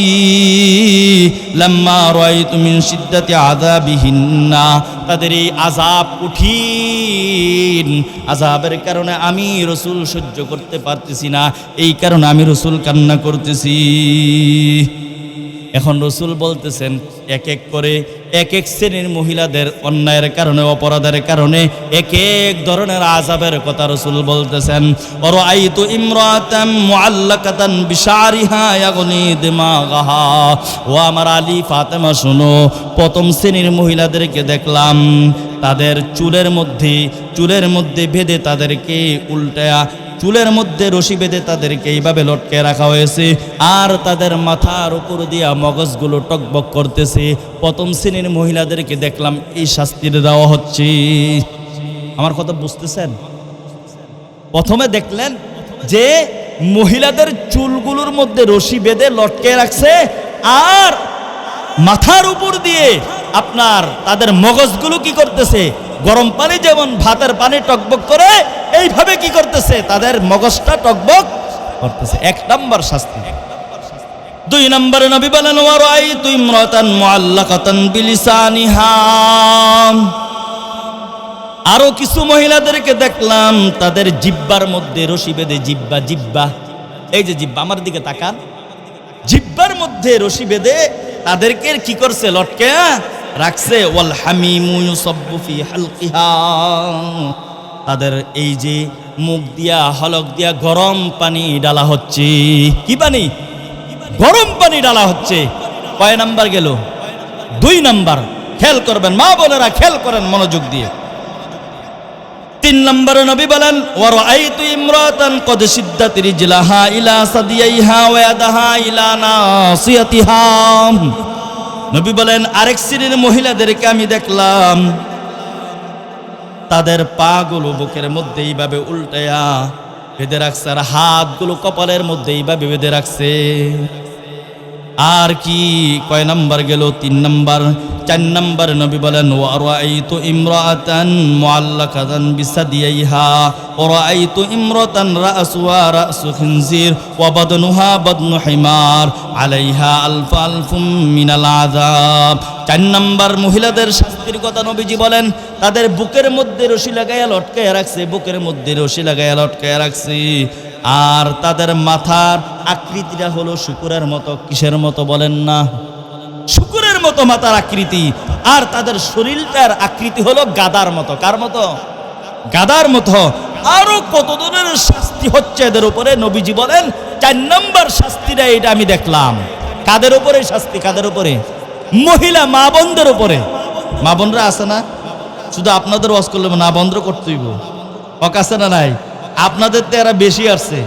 লাম্মা রাআইতু মিন শিদ্দাতি আযাবিহিন্না, তাদের এই আযাব কঠিন, আযাবের কারণে আমি রাসূল সহ্য করতে পারতেছি না, এই কারণে আমি রাসূল কান্না করতেছি। এখন রাসূল বলতেছেন এক এক করে এক এক শ্রেণীর মহিলাদের অন্যায়ের কারণে, অপরাধের কারণে এক এক ধরনের আযাবের কথা রাসূল বলতেছেন। ওরাআইতু ইমরাতাম মুআল্লাকাতান বিশারিহা ইয়াগনি দিমাগাহা। ও আমার আলী, ফাতেমা শোনো, প্রথম শ্রেণীর মহিলাদেরকে দেখলাম তাদের চুলের মধ্যে বেঁধে তাদেরকে উল্টায়া, চুলের মধ্যে রশি বেঁধে তাদেরকে এইভাবে লটকে রাখা হয়েছে, আর তাদের মাথার উপর দিয়া মগজগুলো টকবক করতেছে। প্রথম শ্রেণীর মহিলাদেরকে দেখলাম এই শাস্তি দেওয়া হচ্ছে। আমার কথা বুঝতেছেন? প্রথমে দেখলেন যে মহিলাদের চুলগুলোর মধ্যে রশি বেঁধে লটকে রাখছে, আর মাথার উপর দিয়ে আপনার তাদের মগজগুলো কি করতেছে, গরম পানি যেমন ভাতের পানি টকবক করে, এইভাবে কি করতেছে, তাদের মগজটা টকবক করতেছে। এক নাম্বার শাস্তি। দুই নম্বরে নবী বলেন, ওয়ারাআইতু ইমরাতান মুআল্লাকাতান বিলিসানিহা। আরো কিছু মহিলাদেরকে দেখলাম তাদের জিহ্বার মধ্যে রশি বেঁধে, জিহ্বা, এই যে জিহ্বা, আমার দিকে তাকান, জিহ্বার মধ্যে রশি বেঁধে তাদেরকে কি করছে, লটকে রাখছে। ওয়াল হামিমু ইউসাব্বু ফি হালকিহা, তাদের এই যে মুখ দিয়া, হলক দিয়া গরম পানি ডালা হচ্ছে। কি পানি? গরম পানি ডালা হচ্ছে। কয় নাম্বার গেল? দুই নাম্বার। খেয়াল করবেন মা বোনেরা, খেয়াল করেন মনোযোগ দিয়ে। তিন নম্বরে নবী বলেন, ওয়ারাআইতু ইমরাতান কদ শিদ্দাত রিজলাহা ইলা সাদিয়াইহা ওয়া ইয়াদাহা ইলা নাসিয়াতিহা। নবী বলেন, আরেক শ্রেণীর মহিলাদেরকে আমি দেখলাম তাদের পাগুলো বুকের মধ্যে এইভাবে উল্টায়া বেঁধে রাখছে, আর হাতগুলো কপালের মধ্যে এইভাবে বেঁধে রাখছে। আর কি? কয় নাম্বার গেল? তিন নাম্বার। চার নাম্বার নবী বলেন, ওয়ারাআইতু ইমরাতান মুআল্লাকাতান বিসাদিয়াইহা ওয়ারাআইতু ইমরাতান রাসুহা রাসু খিনজির ওয়া বাদনুহা বাদনু হিমার আলাইহা আলফুম মিনাল আযাব। চার নাম্বার মহিলাদের শাস্তির কথা নবীজি বলেন, তাদের বুকের মধ্যে রশি লাগাইয়া লটকাইয়া রাখছে, বুকের মধ্যে রশি লাগাইয়া লটকাইয়া রাখছে, আর তাদের মাথার আকৃতিটা হলো শুকুরের মতো। কিসের মতো বলেন না? শুকুরের মতো মাথার আকৃতি। আর তাদের শরীরটার আকৃতি হলো গাদার মতো। কার মতো? গাদার মতো। আরো কত ধরনের শাস্তি হচ্ছে এদের উপরে। নবীজি বলেন, চার নম্বর শাস্তিটা এটা আমি দেখলাম। কাদের উপরে শাস্তি? কাদের উপরে? মহিলা মা বোনদের উপরে। মা বোনরা আছে না? শুধু আপনাদের ওয়াজ করলে না, বন্ধ করতে হইব। হক আছে না নাই? আপনাদের তো এরা বেশি আসছে,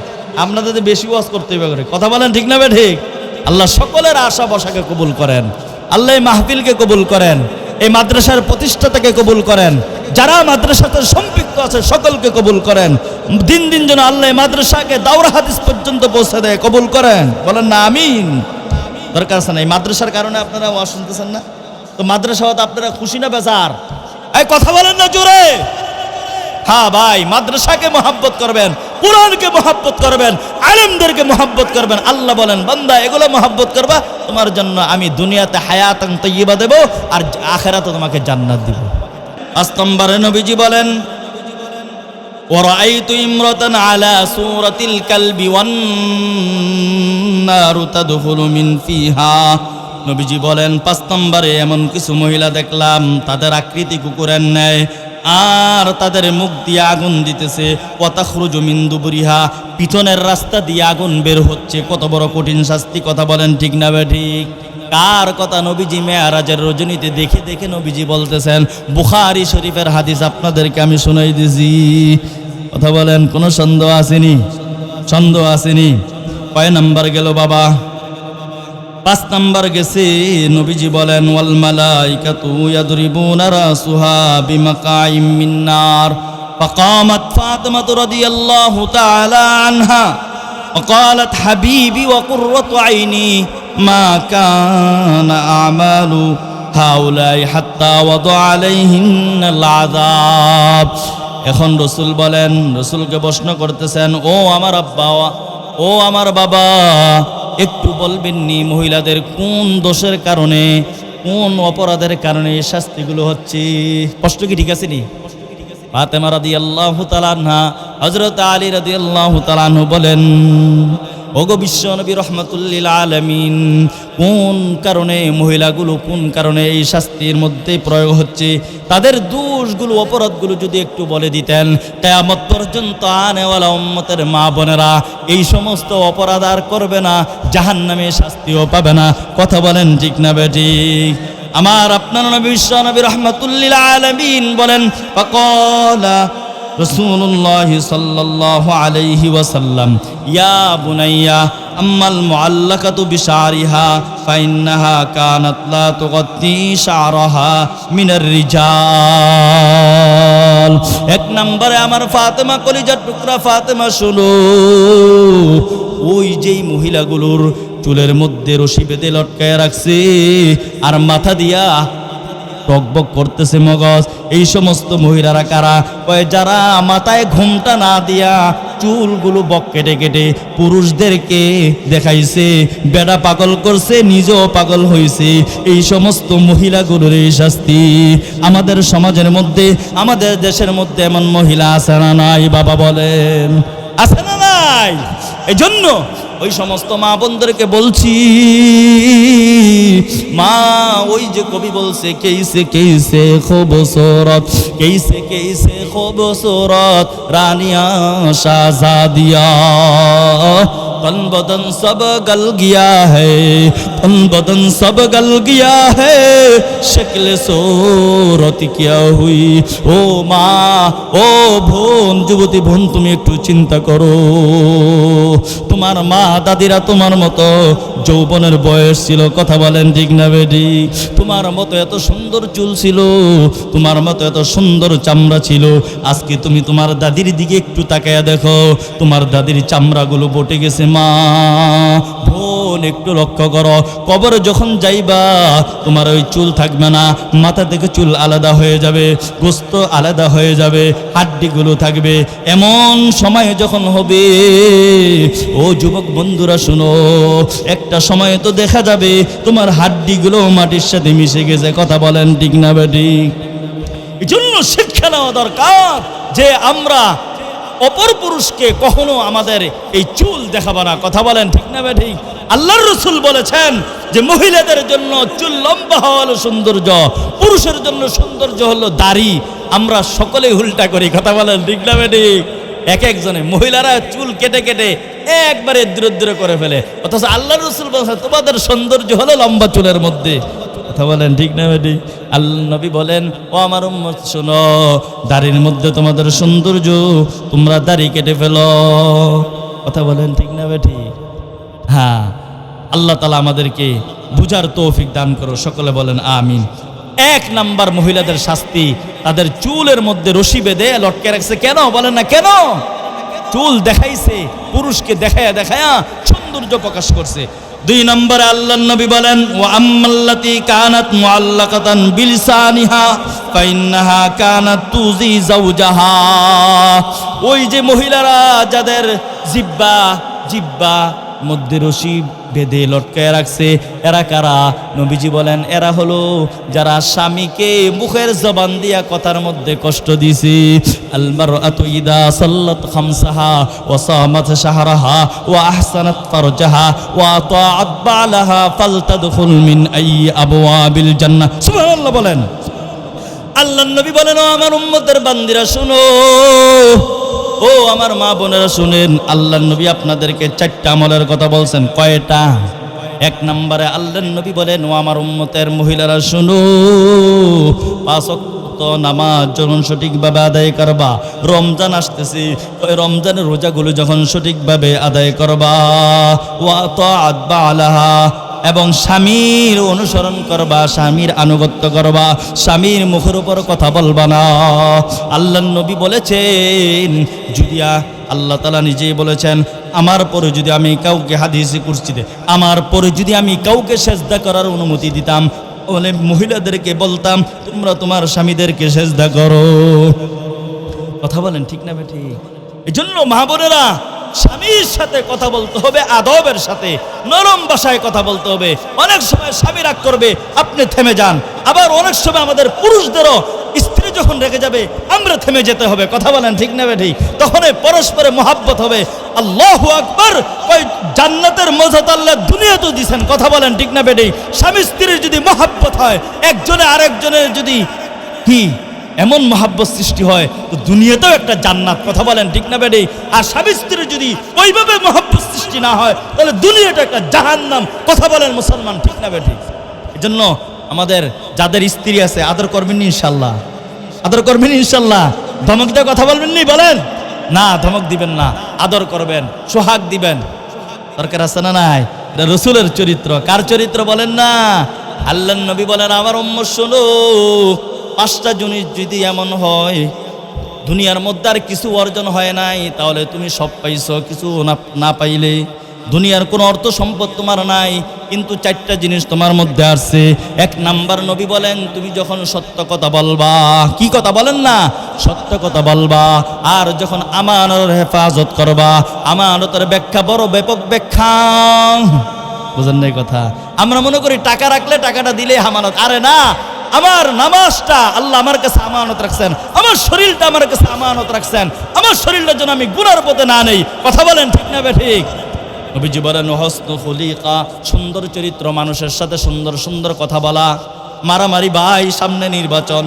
আপনাদের তো বেশি ওয়াজ করতে হইবে করে। কথা বলেন ঠিক না বে ঠিক? আল্লাহ সকলের আশা বসাকে কবুল করেন, আল্লাহ এই মাহফিলকে কবুল করেন, এই মাদ্রাসার প্রতিষ্ঠাতাকে কবুল করেন, যারা মাদ্রাসাতে সম্পৃক্ত আছে সকলকে কবুল করেন। দিন দিন যেন আল্লাহ মাদ্রাসাকে দাওরা হাদিস পর্যন্ত পৌঁছে দেয়, কবুল করেন। বলেন না আমিন? দরকার আছে না? এই মাদ্রাসার কারণে আপনারা ওয়াজ শুনতেছেন না? তো মাদ্রাসা হতে আপনারা খুশি না বেজার? এই কথা বলেন না জোরে। হ্যাঁ ভাই, মাদ্রাসাকে মহাব্বত করবেন, কুরআনকে মহাব্বত করবেন, আলেমদেরকে মহাব্বত করবেন। আল্লাহ বলেন, বান্দা এগুলো মহাব্বত করবা, তোমার জন্য আমি দুনিয়াতে হায়াতান তাইয়্যিবা দেব, আর আখিরাতে তোমাকে জান্নাত দিব। ৫ নম্বরে নবীজি বলেন, ওয়ারাআইতু ইমরাতান আলা সূরাতিল কালবি ওয়ান নারু তাদখুলু মিন ফিহা। নবীজি বলেন, ৫ নম্বরে এমন কিছু মহিলা দেখলাম তাদের আকৃতি কুকুরের ন্যায়, আর তাদের মুখ দিয়ে আগুন দিতেছে, ওয়াতাখরুজু মিন দুবুরিহা, পিছনের রাস্তা দিয়ে আগুন বের হচ্ছে। কত বড় কঠিন শাস্তি, কথা বলেন ঠিক না ঠিক? কার কথা? নবীজি মেয়ারাজের রজনীতে দেখে দেখে নবীজি বলতেছেন। বুখারী শরীফের হাদিস আপনাদেরকে আমি শুনাই দিছি। কথা বলেন, কোনো সন্দেহ আসেনি? সন্দেহ আসেনি? কয় নাম্বার গেল বাবা? 5 নাম্বার গেছে। নবীজি বলেন ওয়াল মালাইকাতু ইয়াদরিবুনা রাসুহা বিমাকাইম মিন নার। ফাকামাত ফাতিমা রাদিয়াল্লাহু তাআলা আনহা وقالت حبيبي وقرة عيني ما كان أعمال هؤلاء حتى وضع عليهن العذاب। এখন রসুল বলেন, রসুলকে প্রশ্ন করতেছেন, ও আমার আব্বা, ও আমার বাবা, একটু বলবেননি মহিলাদের কোন দোষের কারণে, কোন অপরাধের কারণে এই শাস্তিগুলো হচ্ছে? কষ্ট কি ঠিক আছে নি? ফাতেমা রাদিয়াল্লাহু তাআলা আনহা, হযরত আলী রাদিয়াল্লাহু তাআলা আনহু বলেন, ওগো বিশ্ব নবী রহমাতুল্লিল আলামিন, কোন কারণে মহিলাগুলো, কোন কারণে এই শাস্তির মধ্যে প্রয়োগ হচ্ছে, তাদের দোষগুলো, অপরাধগুলো যদি একটু বলে দিতেন, কিয়ামত পর্যন্ত আনেওয়ালা উম্মতের মা বোনেরা এই সমস্ত অপরাধ আর করবে না, জাহান্নামে শাস্তিও পাবে না। কথা বলেন ঠিক না বেঠিক? আমার আপনার নবী বিশ্ব নবী রহমাতুল্লিল আলামিন বলেন, ফাকালা রাসূলুল্লাহ সাল্লাল্লাহু আলাইহি ওয়াসাল্লাম, ইয়া বুনাইয়া আম্মাল মুআল্লাকাতু বিশারিহা ফাইন্নাহা কানাত লা তুগত্তি শারাহা মিনার রিজাল। এক নম্বরে আমার ফাতেমা, কলিজার টুকরা ফাতেমা, শোনো, ওই যেই মহিলাগুলোর চুলের মধ্যে রশি বেঁধে লটকায় রাখছে আর মাথা দিয়া টকবক করতেছে মগজ, এই সমস্ত মহিলারা কারা? কয় যারা মাথায় ঘুমটা না দিয়া চুলগুলো বক কেটে কেটে পুরুষদেরকে দেখাইছে, বেড়া পাগল করছে, নিজেও পাগল হয়েছে, এই সমস্ত মহিলাগুলোর এই শাস্তি। আমাদের সমাজের মধ্যে, আমাদের দেশের মধ্যে এমন মহিলা আছে না নাই? বাবা বলেন, আছে না নাই? এজন্য ওই সমস্ত মা বোনদেরকে বলছি, মা, ওই যে কবি বলছে, কেইসে কেইসে খুবসুরত, কেইসে কেইসে খুবসুরত রানিয়া শাহজাদিয়া, तन बदन सब गल गया है, तन बदन सब गल गया है, शक्ल सूरत क्या हुई। ও মা, ও বোন, যুবতী বোন, তুমি একটু চিন্তা করো, তোমার মা দাদিরা তোমার মতো যৌবনের বয়স ছিল। কথা বলেন ঠিক না বেডি? তোমার মতো এত সুন্দর চুল ছিল, তোমার মতো এত সুন্দর চামড়া ছিল। আজকে তুমি তোমার দাদির দিকে একটু তাকায়া দেখো, তোমার দাদির চামড়াগুলো বটে গেছে। মা, বোন, একটু লক্ষ্য করো, কবরে যখন যাইবা তোমার ওই চুল থাকবে না, মাথা থেকে চুল আলাদা হয়ে যাবে, গোস্ত আলাদা হয়ে যাবে, হাড্ডিগুলো থাকবে। এমন সময় যখন হবে, ও যুবক বন্ধুরা শুনো, একটা সময় তো দেখা যাবে তোমার হাড্ডিগুলো মাটির সাথে মিশে গেছে। কথা বলেন ঠিক না বেটি? এই জন্য শিক্ষা নেওয়া দরকার যে আমরা অপর পুরুষকে কখনো আমাদের এই চুল দেখাবো না। কথা বলেন ঠিক না বেঠিক? আল্লাহর রাসূল বলেছেন যে মহিলাদের জন্য চুল লম্বা হওয়া হলো সৌন্দর্য, পুরুষের জন্য সৌন্দর্য হলো দাড়ি। আমরা সকলেই উল্টা করি। কথা বলেন ঠিক না বেঠিক? এক একজনে মহিলারা চুল কেটে কেটে একবারে দূরে দূরে করে ফেলে, অথচ আল্লাহর রাসূল বলেছেন তোমাদের সৌন্দর্য হলো লম্বা চুলের মধ্যে। কথা বলেন ঠিক না বেটি? আল্লাহ নবী বলেন, ও আমার উম্মত শোনো, দাড়ির মধ্যে তোমাদের সৌন্দর্য, তোমরা দাড়ি কেটে ফেলো। কথা বলেন ঠিক না বেটি? হ্যাঁ, আল্লাহ তাআলা আমাদেরকে বুঝার তৌফিক দান করো, সকলে বলেন আমিন। 1 নাম্বার মহিলাদের শাস্তি, তাদের চুলের মধ্যে রশি বেঁধে লটকে রাখছে। কেন বলেন না? কেন? চুল দেখাইছে, পুরুষকে দেখায়া দেখায়া সৌন্দর্য প্রকাশ করছে। 2 নম্বরে আল্লাহর নবী বলেন, ওয়া আম্মাল্লাতি কানাত মুআল্লাকাতান বিলিসানিহা ফাইন্নাহা কানাত তুজি যাওজাহা। ওই যে মহিলারা যাদের জিহ্বা মধ্যে রশি বেঁধে লটকায় রাখছে, এরা কারা? নবীজি বলেন, এরা হলো যারা স্বামীকে মুখের জবান দিয়া কথার মধ্যে কষ্ট দিছে। আল মারআতু ইদা সাল্লাত খামসাহা ওয়া সামাত শাহরাহা ওয়া আহসানাত ফারজাহা ওয়া আতাআত বালাহা ফালতাদখুল মিন আই আবওয়াবিল জান্নাহ। সুবহানাল্লাহ বলেন। আল্লাহর নবী বলেন, ও আমার উম্মতের বান্দিরা শুনো, ও আমার মা বোনেরা শুনেন, আল্লাহর নবী আপনাদেরকে 4টা আমলের কথা বলছেন। কয়টা? 1 নম্বরে আল্লাহর নবী বলেন, ও আমার উম্মতের মহিলারা শুনো, 5 ওয়াক্ত নামাজ যখন সঠিকভাবে আদায় করবা, রমজান আসতেছে, ওই রমজানের রোজাগুলো যখন সঠিকভাবে আদায় করবা, ওয়া তাআত বালাহা, এবং স্বামীর অনুসরণ করবা, স্বামীর আনুগত্য করবা, স্বামীর মুখের উপর কথা বলবা না। আল্লাহর নবী বলেছেন, যদি আল্লাহ তাআলা নিজেই বলেছেন, আমার পরে যদি আমি কাউকে, হাদিসে কুরসিতে, আমার পরে যদি আমি কাউকে সেজদা করার অনুমতি দিতাম, বলে মহিলাদেরকে বলতাম, তোমরা তোমার স্বামীদেরকে সেজদা করো। কথা বলেন ঠিক না বেঠি? এই জন্য মা বোনেরা, স্বামীর সাথে কথা বলতে হবে আদবের সাথে, নরম ভাষায় কথা বলতে হবে। অনেক সময় স্বামী রাগ করবে, আপনি থেমে যান। আবার অনেক সময় আমাদের পুরুষদেরও স্ত্রী যখন রেগে যাবে, আমরা থেমে যেতে হবে। কথা বলেন ঠিক না বেঠি? তখন পরস্পরে মহাব্বত হবে। আল্লাহু আকবার। ওই জান্নাতের মজা আল্লাহ দুনিয়াতেও দিয়েছেন। কথা বলেন ঠিক না বেঠি? স্বামী স্ত্রীর যদি মহাব্বত হয়, একজনে আরেকজনের যদি কি এমন মহাব্বত সৃষ্টি হয়, তো দুনিয়াতেও একটা জান্নাত। কথা বলেন ঠিক না বেঠি? আর স্বামী স্ত্রীর যদি ওইভাবে মহাব্বত সৃষ্টি না হয়, তাহলে দুনিয়াটা একটা জাহান্নাম। কথা বলেন মুসলমান ঠিক না বেঠি? এই জন্য আমাদের যাদের স্ত্রী আছে, আদর করবেন ইনশাল্লাহ, আদর করবেন ইনশাল্লাহ। ধমক দিয়ে কথা বলবেন নি? বলেন না, ধমক দিবেন না, আদর করবেন, সোহাগ দিবেন। দরকার আছে না নাই? এটা রসুলের চরিত্র। কার চরিত্র বলেন না? আল্লাহর নবী বলেন, আমার উম্মত শোনো, 5টা জিনিস যদি এমন হয়, দুনিয়ার মধ্যে আর কিছু অর্জন হয় নাই, তাহলে তুমি সব পাইছো। কিছু না পাইলে দুনিয়ার কোনো অর্থ সম্পদ তোমার নাই, কিন্তু 4টা জিনিস তোমার মধ্যে আসছে। 1 নাম্বার নবী বলেন, তুমি যখন সত্য কথা বলবা। কি কথা বলেন না? সত্য কথা বলবা। আর যখন আমানতের হেফাজত করবা। আমানতের ব্যাখ্যা বড় ব্যাপক ব্যাখ্যা, বুঝেন নাই কথা? আমরা মনে করি টাকা রাখলে টাকাটা দিলে আমানত। আরে না, আমার নামাজটা আল্লাহ আমার কাছে আমানত রাখছেন, আমার শরীরটা আমার কাছে আমানত রাখছেন, আমার শরীরটা যেন আমি গুনার পথে না নেই। কথা বলেন ঠিক না ঠিক? নবীজি বলেন, হসনু খুলিকা, সুন্দর চরিত্র, মানুষের সাথে সুন্দর সুন্দর কথা বলা। মারামারি ভাই, সামনে নির্বাচন।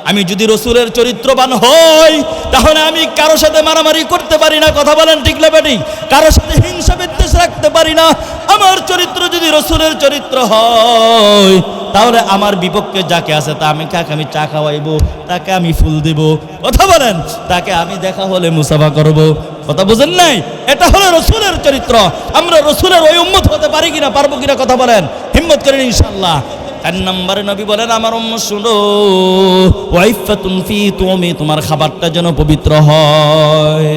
আমি যদি রসুলের চরিত্রবান হই, তাহলে আমি কারো সাথে মারামারি করতে পারি না। কথা বলেন ঠিক না বেটি? কারো সাথে হিংসা বিদ্বেষ রাখতে পারি না। আমার চরিত্র যদি রসুলের চরিত্র হয়, তাহলে আমার বিপক্ষে যাকে আছে তাকে আমি চা খাওয়াইবো, তাকে আমি ফুল দেব। কথা বলেন, তাকে আমি দেখা হলে মুসাফা করব। কথা বুঝেন নাই? এটা হলো রসুলের চরিত্র। আমরা রসুলের ওই উম্মত হতে পারি কিনা, পারবো কিনা? কথা বলেন, হিম্মত করেন ইনশাআল্লাহ। 4 নম্বরে নবী বলেন, আমার উম্মত শুনো, ওয়াইফাতুন ফি তুমি, তোমার খাবারটা যেন পবিত্র হয়।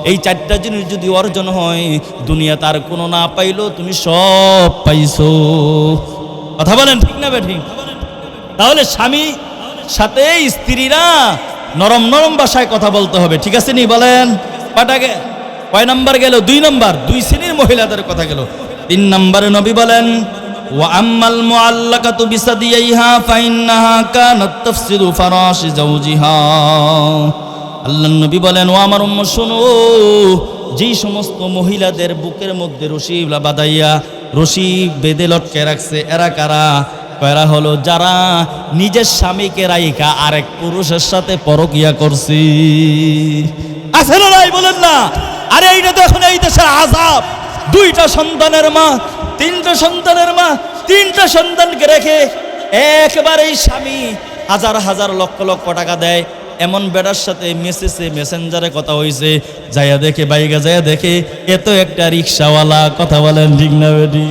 এই 4টা জিনিস যদি অর্জন হয়, দুনিয়া তার কোনো না পাইলো, তুমি সব পাইছো। কথা বলেন ঠিক না বেঠিক? তাহলে স্বামী সাথে স্ত্রীরা নরম নরম ভাষায় কথা বলতে হবে। ঠিক আছে নি? বলেন পাটাকে কয় নাম্বার গেল? 2 নাম্বার। 2 শ্রেণীর মহিলাদের কথা গেল। 3 নম্বরে নবী বলেন, ওয়া আম্মাল মুআল্লাকাতু বিসাদিয়াইহা ফাইন্নাহা কানাত তাফসিদু ফারাশি যাওজিহা। আল্লাহর নবী বলেন, ও আমার উম্মত শোনো, যেই সমস্ত মহিলাদের বুকের মধ্যে রশি বাঁধাইয়া, রশি বেঁধে লটকে রাখছে, এরা কারা? এরা হলো যারা নিজের স্বামীকে রাইখা আরেক পুরুষের সাথে পরকিয়া করছে। আছে না নাই? বলেন না। আরে এইটা তো এখন এই দেশের আযাব। 2টা সন্তানের মা, 3টা সন্তানের মা, 3টা সন্তানকে রেখে একেবারেই স্বামী হাজার হাজার লক্ষ লক্ষ টাকা দেয়, এমন বেড়ার সাথে মেসেঞ্জারে কথা হইছে, যাইয়া দেখে, বাইগা যাইয়া দেখে, এত একটা রিক্সাওয়ালা। কথা বলেন ঠিক না বেটি?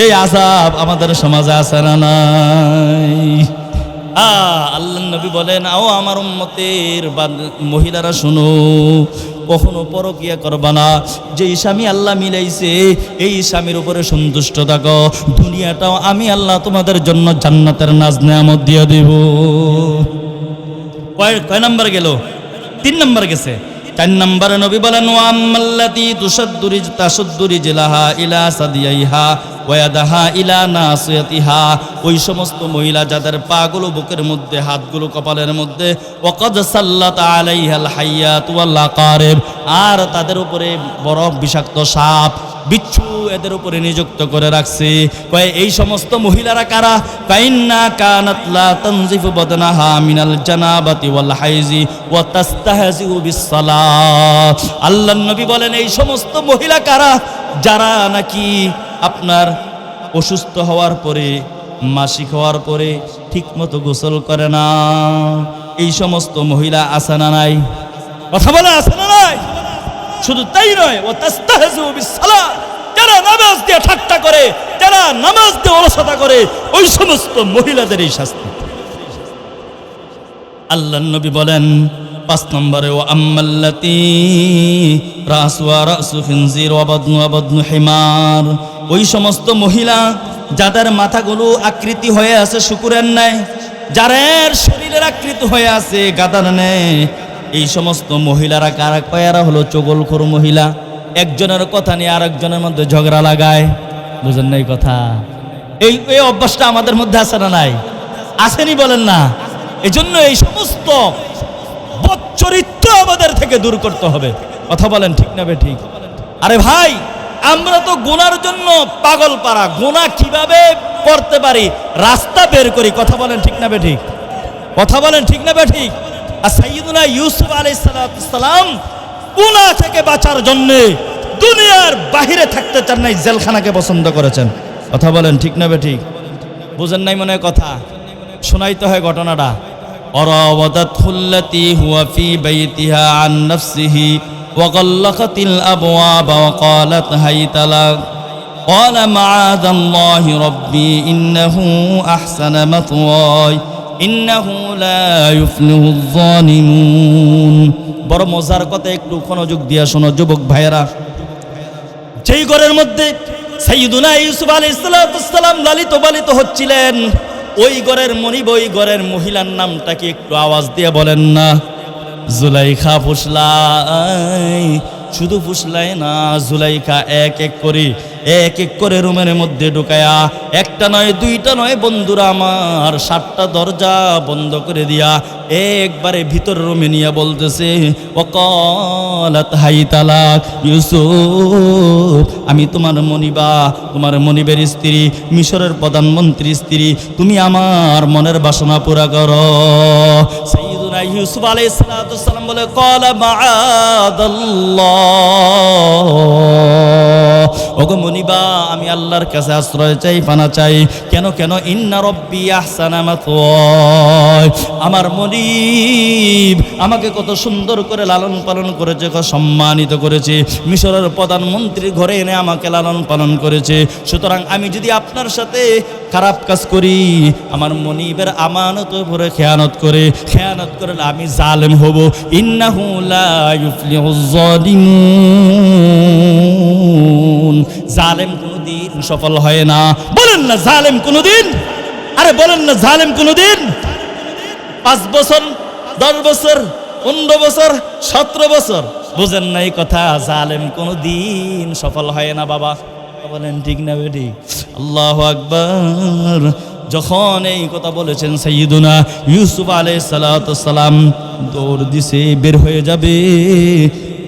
এই আযাব আমাদের সমাজে আছে না নাই? আল্লাহ নবী বলেন, ও আমার উম্মতের মহিলারা শুনো, কখনো পরকিয়া করবা না। যেই স্বামী আল্লাহ মিলাইছে, এই স্বামীর উপরে সন্তুষ্ট থাকো। দুনিয়াটাও আমি আল্লাহ তোমাদের জন্য জান্নাতের নাজ নেয়ামত দিয়ে দেব। কয় নাম্বার গেল? 3 নাম্বার গেছে। 4 নম্বরে নবী বলেন, ওয়া আম্মাল্লাতী তাশুদ্দু রিজলাহা ইলা সাদিয়াইহা ওয়াদাহা ইলা নাসিয়াতিহা, ওই সমস্ত মহিলা যাদের পাগুলো বুকের মধ্যে, হাতগুলো কপালের মধ্যে, ওয়াকাদ সাল্লাত আলাইহাল হাইয়াত ওয়াল আকারিব, আর তাদের উপরে বড় বিষাক্ত সাপ বিচ্ছু এদের উপরে নিযুক্ত করে রাখছে। কয় এই সমস্ত মহিলারা কারা? কাইন্না কানাত লা তানজিফু বাদনাহা মিনাল জানাবাতি ওয়াল হাইজি ওয়া তাস্তাহজিউ বিস সালাত। আল্লাহর নবী বলেন এই সমস্ত মহিলা কারা? যারা নাকি আপনার অসুস্থ হওয়ার পরে, মাসিক হওয়ার পরে ঠিকমতো গোসল করে না। এই সমস্ত মহিলা আছে না নাই? কথা বলে আছে না নাই? শুধু তাই নয়, ও তাস্তাহজিউ বিস সালাত, যারা নামাজ দিয়ে ঠাট্টা করে, যারা নামাজ দিয়ে অলসতা করে, ওই সমস্ত মহিলাদের এই শাস্তি। আল্লাহর নবী বলেন 5 নম্বরে, ও আম্মাল্লাতি রাসুয়া রাসু খিনজির ওয়া বাদনু হিমার, ওই সমস্ত মহিলা যাদের মাথাগুলো আকৃতি হয়ে আছে শুকুরের ন্যায়, যাদের শরীরের আকৃতি হয়ে আছে গাধার ন্যায়, এই সমস্ত মহিলারা কারা? কয়ারা হলো চগলখোর মহিলা। একজনের কথা নিয়ে আরেকজনের মধ্যে ঝগড়া লাগায়। বুঝেন নাই কথা? এই অভ্যাসটা আমাদের মধ্যে আছে না নাই? আসেনি বলেন না? এই জন্য এই সমস্ত বদচরিত্র আমাদের থেকে দূর করতে হবে। কথা বলেন ঠিক না বেঠিক? আরে ভাই, আমরা তো গুনার জন্য পাগল পারা, গুনাহ কিভাবে করতে পারি রাস্তা বের করি। কথা বলেন ঠিক না বেঠিক? কথা বলেন ঠিক না বেঠিক? আর সাইয়্যিদুনা ইউসুফ আলাইহিস সালাম গুনাহ থেকে বাঁচার জন্য দুনিয়ার বাহিরে থাকতে চান নাই, জেলখানাকে পছন্দ করেছেন। কথা বলেন ঠিক না বেঠিক? বুঝেন নাই মনে হয় কথা? শোনাইতে হয় ঘটনাটা। অরাওয়াদাতুল্লাতী হুয়া ফি বাইতিহা আন নাফসিহি ওয়া গাল্লাকাতিল আবওয়াব ওয়া ক্বালাত হাইতা লাক ক্বালা মাআযাল্লাহি রাব্বি ইন্নাহু আহসানা মাতওয়ায় ইন্নাহু লা ইউফলিহুয যালিমুন। বড় মজার কথা, একটু মনোযোগ দিয়া শোনো যুবক ভাইয়েরা। যেই ঘরের মধ্যে সাইয়্যিদুনা ইউসুফ আলাইহিস সালাম লালিত পালিত হচ্ছিলেন, ওই ঘরের মনিব, ওই ঘরের মহিলার নামটা কি একটু আওয়াজ দিয়ে বলেন না? জুলাইখা ফুসলাই। শুধু ফুসলাই না, জুলাইখা এক এক করে রুমের মধ্যে ঢুকায়া, একটা নয় দুইটা নয় বন্ধুরা আমার, 7টা দরজা বন্ধ করে দিয়া একবারে ভিতর রুমে নিয়ে বলতেছে, ওয়াকালাত হাইতা লাক ইউসুফ, আমি তোমার মনিবা, তোমার মনিবের স্ত্রী, মিশরের প্রধানমন্ত্রীর স্ত্রী, তুমি আমার মনের বাসনা পুরা করো। সাইয়্যিদুনা ইউসুফ আলাইহিস সালাম বলে, ক্বালা মাআযাল্লাহ, ওগো মনিবা, আমি আল্লাহর কাছে আশ্রয় চাই, পানা চাই। কেন? ইন্না রব্বি আহসানা মাতওয়ায়, আমার মনিব আমাকে কত সুন্দর করে লালন পালন করেছে, কত সম্মানিত করেছে, মিশরের প্রধানমন্ত্রীর ঘরে এনে আমাকে লালন পালন করেছে। সুতরাং আমি যদি আপনার সাথে খারাপ কাজ করি, আমার মনিবের আমানত উপরে খেয়ানত করলে আমি জালেম হব। ইন্নাহু লা ইউফলিহুয যালিমুন, জালেম কোনদিন সফল হয় না। বলেন না জালেম কোনদিন? আরে বলেন না জালেম কোনদিন? 5 বছর, 10 বছর, 15 বছর, 17 বছর, বুঝেন না এই কথা? জালেম কোনদিন সফল হয় না বাবা। বলেন ঠিক না বেটি? আল্লাহু আকবার। যখন এই কথা বলেছেন সাইয়্যিদুনা ইউসুফ আলাইহিস সালাম দৌড় দিছে, বের হয়ে যাবে।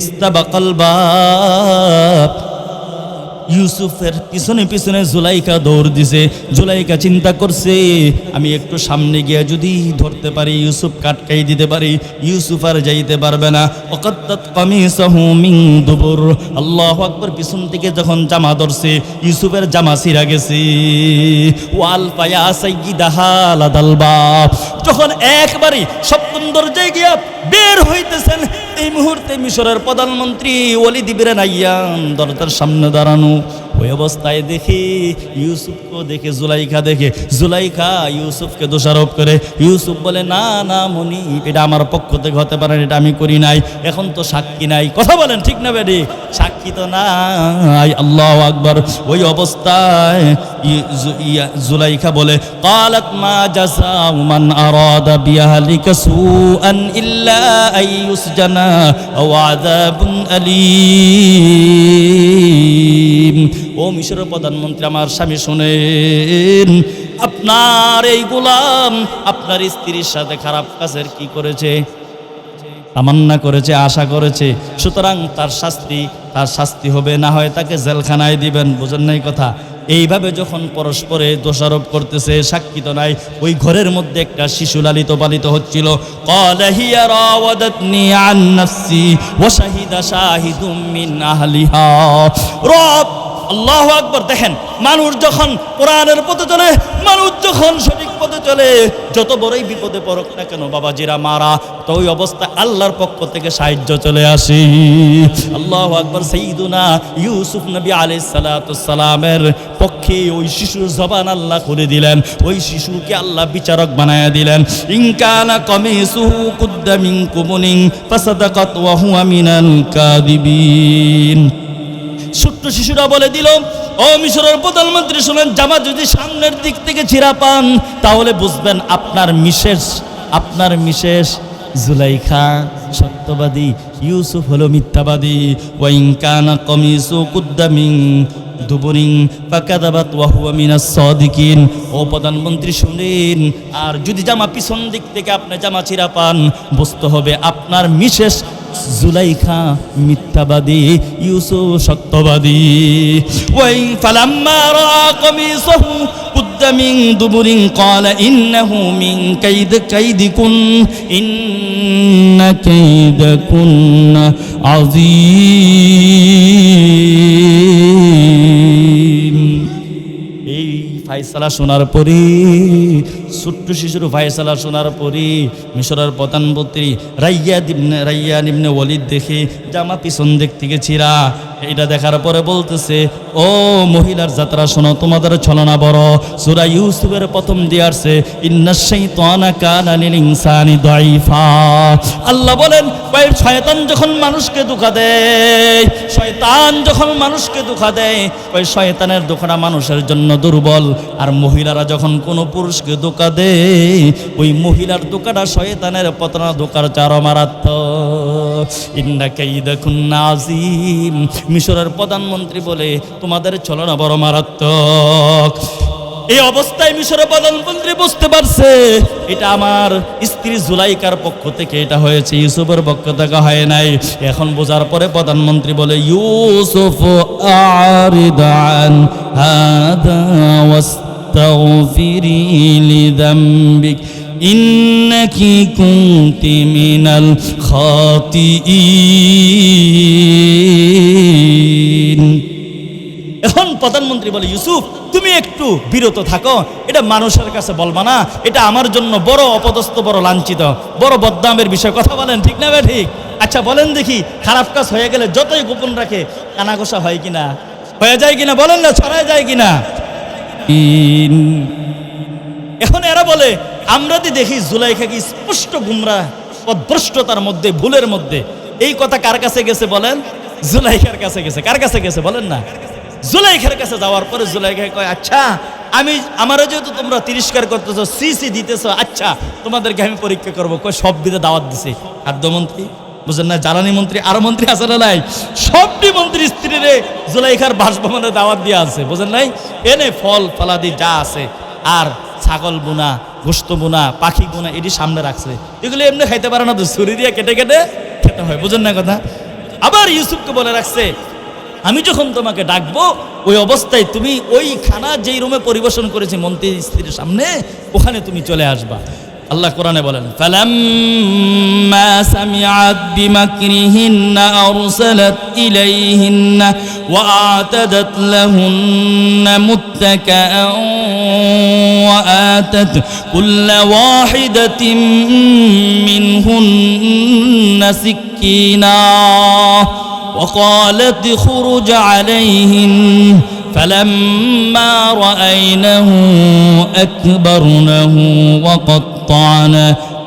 ইস্তাবাকাল বাব, ইউসুফের পিছনে পিছনে জুলাইখা দৌড় দিছে। জুলাইখা চিন্তা করছে, আমি একটু সামনে গিয়ে যদি ধরতে পারি, ইউসুফ কাটকাই দিতে পারি, ইউসুফ আর যাইতে পারবে না। ওয়াকাত্তাত কামিসাহু মিন দুবুর, আল্লাহু আকবার। পিছন থেকে যখন জামা ধরছে, ইউসুফের জামা ছিঁড়া গেছে। ওয়াল পায়া সাইয়্যিদাহা লাদাল বাব, যখন একবারে 7ম দরজায় গিয়া বের হইতেছেন, এই মুহূর্তে মিশরের প্রধানমন্ত্রী ওয়ালিদ ইবনে নাইয়ান দরজার সামনে দাঁড়ানো। ওই অবস্থায় দেখে ইউসুফকে দেখে জুলাইখা ইউসুফকে দোষারোপ করে। ইউসুফ বলে, না না মনিব, এটা আমার পক্ষ থেকে হতে পারে না, এটা আমি করি নাই, এখন তো সাক্ষী নাই। কথা বলেন ঠিক না বেডি? সাক্ষী তো নাই। আল্লাহু আকবার। ওই অবস্থায় জুলাইখা বলে ক্বালাত মা জাযাউ মান আরাদা বিআহলিকা সুআন ইল্লা আইয়ুসজানা আও আযাবুন আলীম। ও মিশরের প্রধানমন্ত্রী, আমার স্বামী শুনেন, আপনার এই গোলাম আপনার স্ত্রীর সাথে খারাপ কাজের কি করেছে? তামান্না করেছে, আশা করেছে, সুতরাং তার শাস্তি হবে, না হয় তাকে জেলখানায় দিবেন। বুঝেন নাই কথা? এইভাবে যখন পরস্পরে দোষারোপ করতেছে, সাক্ষী তো নাই, ওই ঘরের মধ্যে একটা শিশু লালিত পালিত হচ্ছিল। ক্বালা হিয়া রাওয়াদাতনি আন নাফসি ওয়া শাহিদা শাহিদুম মিন আহলিহা। রব আল্লাহু আকবার। দেখেন, মানুষ যখন কোরআনের পথে চলে, মানুষ যখন সঠিক পথে চলে, যত বড়ই বিপদে পড়ুক না কেন বাবাজিরা মারা, তো ওই অবস্থায় আল্লাহর পক্ষ থেকে সাহায্য চলে আসে। আল্লাহু আকবার। সাইয়্যিদুনা ইউসুফ নবী আলাইহিস সালাতু সালামের পক্ষে ওই শিশুর জবান আল্লাহ খুলে দিলেন, ওই শিশুকে আল্লাহ বিচারক বানায়া দিলেন। ইন কানা কামিসুহু কুদ্দা মিন কুবুনিন ফাসাদাকাত ওয়া হুয়া মিনাল কাযিবিন। ছোট্ট শিশুরা বলে দিল, ও মিশরের প্রধানমন্ত্রী শুনেন, জামা যদি সামনের দিক থেকে ছিঁড়া পান তাহলে বুঝবেন আপনার মিশেষ জুলাইখা সত্যবাদী, ইউসুফ হলো মিথ্যাবাদী। ওয়াইন কানা কামিসু কুদ্দা মিন দুবুরিন ফাকাযাবাত ওয়া হুয়া মিনাস সাদিকিন। ও প্রধানমন্ত্রী শুনেন, আর যদি জামা পিছন দিক থেকে আপনি জামা ছিঁড়া পান, বুঝতে হবে আপনার মিশেষ জুলাইখা মিথ্যাবাদী, ইউসুফ সত্যবাদী। ওয়াই ফালাম্মা রাআ কামিসাহু কুদ্দা মিন দুবুরিন ক্বালা ইন্নাহু মিন কাইদিকুন ইন্না কাইদাকুন্না আযীম। এই ফায়সালা শোনার পরে, ছোট্ট শিশুর ফায়সালা শোনার পরে মিশরের প্রধানমন্ত্রী রাইয়ান ইবনে ওয়ালিদ দেখে জামা পিছন দিক থেকে ছিঁড়া। এটা দেখার পরে বলতেছে, ও মহিলার যাত্রা শোনো, তোমাদের ছলনা বড়। সূরা ইউসুফের প্রথম দিয়ে আসছে, ইন্নাশ শাইতানা কানা লিল ইনসানি দাঈফা। আল্লাহ বলেন, শয়তান যখন মানুষকে ধোঁকা দেয়, ওই শয়তানের ধোঁকাটা মানুষের জন্য দুর্বল। আর মহিলারা যখন কোনো পুরুষকে ধোঁকা দেয়, ওই মহিলার ধোঁকাটা শয়তানের পতনা ধোঁকার চার মারাত্মক। ইন্না কাইদাকুন্না আযীম। মিশরের প্রধানমন্ত্রী বলে, তোমাদের ছলনা বড় মারাত্মক। এই অবস্থায় মিশরের প্রধানমন্ত্রী বুঝতে পারছে এটা আমার স্ত্রী জুলাইকার পক্ষ থেকে এটা হয়েছে, ইউসুফের পক্ষ থেকে হয় নাই। এখন বোঝার পরে প্রধানমন্ত্রী বলে, ইউসুফ আরিদ আন হাদা ওয়াস্তাগফিরি লিযামবিক ইন্নাকি কুনতি মিনাল খাতিইন। এখন প্রধানমন্ত্রী বলে, ইউসুফ তুমি একটু বিরত থাকো, এটা মানুষের কাছে বলবা না, এটা আমার জন্য বড় অপদস্থ, বড় লাঞ্ছিত, বড় বদনামের বিষয়। কথা বলেন ঠিক না বে ঠিক? আচ্ছা বলেন দেখি, খারাপ কাজ হয়ে গেলে যতই গোপন রাখে কানাঘোষা হয় কিনা, হয়ে যায় কিনা? বলেন না, ছড়ায় যায় কিনা? এখন এরা বলে, আমরা দেখি জুলাইখাকে স্পষ্ট গুমরাহ পথভ্রষ্টতার মধ্যে, ভুলের মধ্যে। এই কথা কার কাছে গেছে বলেন? জুলাইখার কাছে গেছে। কার কাছে গেছে বলেন না? জুলাইখার কাছে যাওয়ার পরে জুলাইখা কয়, আচ্ছা আমারও যেহেতু তোমরা তিরস্কার করতেছো, সিসি দিতেছো, আচ্ছা তোমাদেরকে আমি পরীক্ষা করবো। কয় সব দিতে দাওয়াত দিছে। খাদ্যমন্ত্রী বুঝেন না, জ্বালানি মন্ত্রী, আরো মন্ত্রী আছে না নাই, সবটি মন্ত্রী স্ত্রীরে জুলাইখার বাসভবনে দাওয়াত দিয়ে আছে। বুঝেন নাই? এনে ফল ফলাদি যা আছে, আর ছাগল বোনা, গোস্ত বোনা, পাখি বোনা, এটি সামনে রাখছে। এগুলো এমনি খাইতে পারে না, তো ছুরি দিয়ে কেটে কেটে খেতে হয়। বুঝেন না কথা? আবার ইউসুফকে বলে রাখছে, আমি যখন তোমাকে ডাকবো ওই অবস্থায় তুমি ওই খানা যেই রুমে পরিবেশন করেছি মন্ত্রীর স্ত্রীর সামনে, ওখানে তুমি চলে আসবা। আল্লাহ কোরআনে বলেন, ফালাম্মা সামিআত বিমাকরিহিন্না আরসালাত ইলাইহিন্না ওয়া আতাদাত লাহুন্না মুত্তাকাআন ওয়া আতাত কুল্লা ওয়াহিদাতিন মিনহুন্না সিকিনা وقالت اخرج عليهن فلما رأينه أكبرنه وقطعن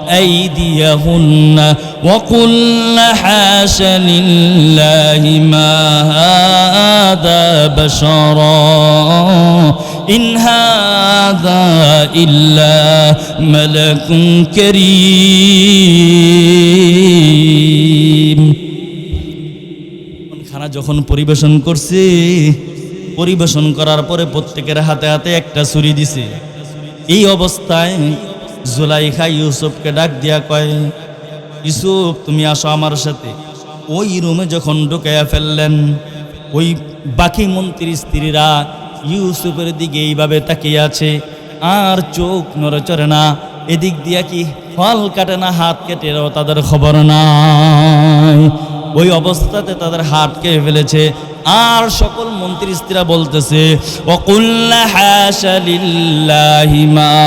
أيديهن وقلن حاش لله ما هذا بشرا إن هذا إلا ملك كريم খানা যখন পরিবেশন করছে, পরিবেশন করার পরে প্রত্যেকের হাতে হাতে একটা ছুরি দিছে। এই অবস্থায় জুলাইখা ইউসুফকে ডাক দিয়া কয়, ইউসুফ তুমি আসো আমার সাথে। ওই রুমে যখন ঢুকাইয়া ফেললেন, ওই বাকি মন্ত্রীর স্ত্রীরা ইউসুফের দিকে এইভাবে তাকিয়ে আছে, আর চোখ নড়েচড়ে না। এদিক দিয়া কি ফল কাটে না, হাত কেটে তাদের খবর নাই। ওই অবস্থাতে তাদের হাত কেটে ফেলেছে। আর সকল মন্ত্রী স্ত্রীরা বলতেছে, ওয়াকুল্লা হাশা লিল্লাহি মা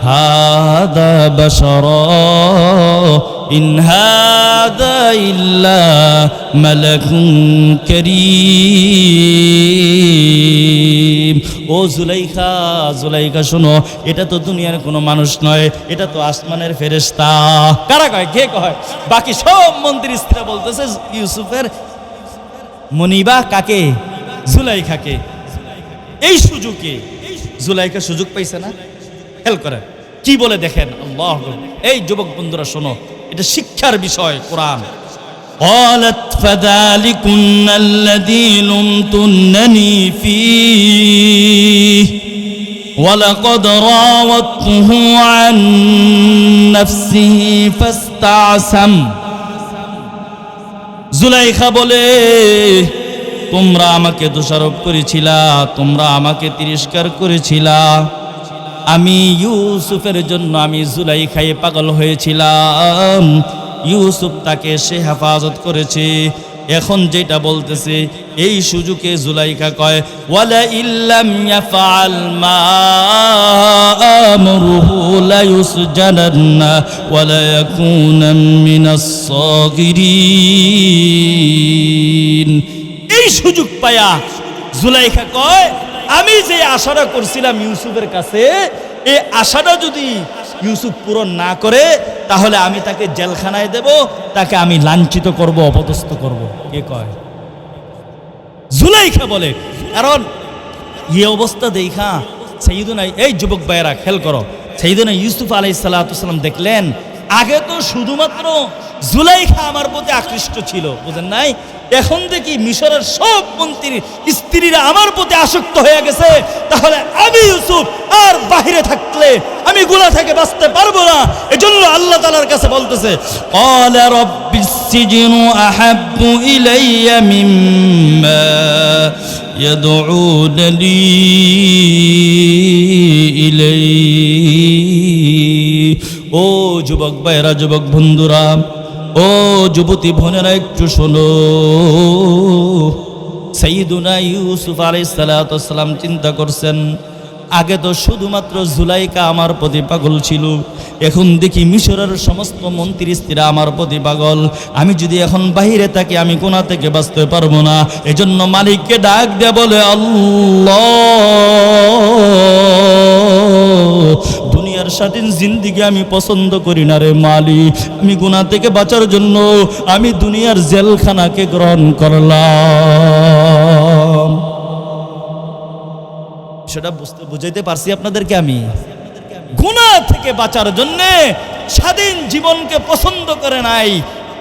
হাদা বাশারা ইন হাদা ইল্লা মালাকুন কারীম। ও জুলাইখা, জুলাইখা শোনো, এটা তো দুনিয়ার কোনো মানুষ নয়, এটা তো আসমানের ফেরেশতা। কারা কয়? কে কয়? বাকি সব মন্ত্রী স্ত্রীরা বলতেছে ইউসুফের মনিবা কাকে? জুলাইখাকে। এই সুযোগে জুলাইখা সুযোগ পাইছে না? খেয়াল করেন কি বলে দেখেন। আল্লাহ, এই যুবক বন্ধুরা শোনো, এটা শিক্ষার বিষয়। কোরআন قالت فذلكن الذي لمتنني فيه ولقد راودته عن نفسه فاستعصم। জুলাইখা বলে, তোমরা আমাকে দোষারোপ করেছিলা, তোমরা আমাকে তিরস্কার করেছিলা। আমি ইউসুফের জন্য আমি জুলাইখায় পাগল হয়েছিলাম। ইউসুফ তাকে সে হেফাজত করেছে। এখন যেটা বলতেছে, এই সুযোগে জুলাইখা কয়, ওয়ালা ইল্লাম ইয়াফআল মা আমরুহু লা ইউসজানান্না ওয়ালা ইয়াকুনা মিনাস সাগিরিন। এই সুযোগ পায়া জুলাইখা কয়, আমি যে আশাটা করছিলাম ইউসুফের কাছে, এই আশাটা যদি ইউসুফ পূরণ না করে তাহলে আমি তাকে জেলখানায় দেব, তাকে আমি লাঞ্ছিত করব, অপদস্থ করব। কে কয়? জুলাইখা বলে। কারণ এই অবস্থা দেখা সাইয়্যিদুনা, এই যুবক ভাইয়েরা খেয়াল করো, সাইয়্যিদুনা ইউসুফ আলাইহিস সালাতু সালাম দেখলেন, আগে তো শুধুমাত্র জুলাইখা আমার প্রতি আকৃষ্ট ছিল, বুঝেন নাই? এখন দেখি মিশরের সব মন্ত্রীর স্ত্রীরা আমার প্রতি আসক্ত হয়ে গেছে। তাহলে আমি ইউসুফ আর বাহিরে থাকলে আমি গুনাহ থেকে বাঁচতে পারবো না। এজন্য আল্লাহ তাআলার কাছে বলতেছে, ক্বালা রাব্বিস সিজনু আহাব্বু ইলাইয়া মিম্মা ইয়াদউনানি ইলাইহি। ও যুবক ভাইরা, যুবক বন্ধুরা, ও যুবতী বোনেরা, একটু শোনো। সাইয়্যিদুনা ইউসুফ আলাইহিস সালাতু ওয়াসসালাম চিন্তা করছেন, আগে তো শুধুমাত্র জুলাইখা আমার প্রতি পাগল ছিল, এখন দেখি মিশরের সমস্ত মন্ত্রী স্ত্রীরা আমার প্রতি পাগল। আমি যদি এখন বাইরে থাকি আমি গুনাহ থেকে বাঁচতে পারবো না। এজন্য মালিককে ডাক দিয়ে বলে, আল্লাহ, দুনিয়ার স্বাধীন জিন্দেগি আমি পছন্দ করি না রে মালিক। আমি গুনাহ থেকে বাঁচার জন্য আমি দুনিয়ার জেলখানাকে গ্রহণ করলাম। সেটা বুঝাইতে পারছি আপনাদেরকে? আমি গুনাহ থেকে বাঁচার জন্য স্বাধীন জীবনকে পছন্দ করে নাই,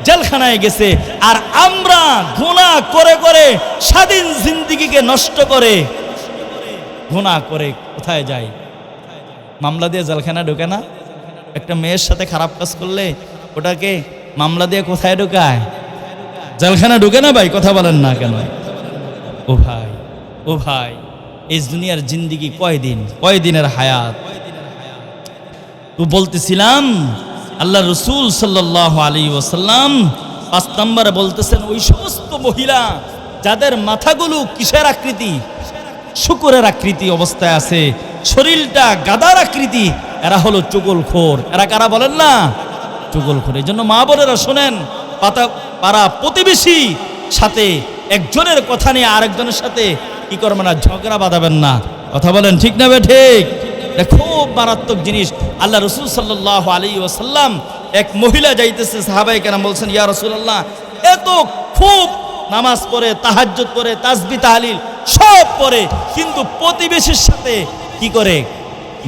জেলখানায় গেছে। আর আমরা গুনাহ করে করে স্বাধীন জিন্দেগিকে নষ্ট করে গুনাহ করে কোথায় যাই? মামলা দিয়ে জেলখানা ঢোকে না? একটা মেয়ের সাথে খারাপ কাজ করলে ওটাকে মামলা দিয়ে কোথায় ঢোকায়? জেলখানা ঢোকে না ভাই? কথা বলেন না কেন? ও ভাই, ও ভাই, এই দুনিয়ার জিন্দেগি কয়দিন, কয়দিনের হায়াত। তো বলতেছিলাম আল্লাহ রসুল সাল্লাল্লাহু আলাইহি ওয়াসাল্লাম 5 নম্বরে বলতেছেন, ওই সমস্ত মহিলা যাদের মাথাগুলো কিসের আকৃতি? শুকরের আকৃতি অবস্থায় আছে, শরীরটা গাদার আকৃতি, এরা হলো চুগলখোর। এরা কারা বলেন না? চুগলখোর। এই জন্য মা বোনেরা শোনেন, পাড়া প্রতিবেশী সাথে একজনের কথা নিয়ে আরেকজনের সাথে কি করবেন না, ঝগড়া বাঁধাবেন না। কথা বলেন ঠিক না বে ঠিক? খুব মারাত্মক জিনিস। আল্লাহ রসুল সাল্লাল্লাহু আলাইহি ওয়াসাল্লাম এক মহিলা যাইতেছে, সাহাবায়ে কেরাম বলছেন ইয়া রাসূলুল্লাহ, এত খুব নামাজ পড়ে, তাহাজ্জুদ পড়ে, তাসবিহ তাহলিল সব পড়ে, কিন্তু প্রতিবেশীর সাথে কি করে?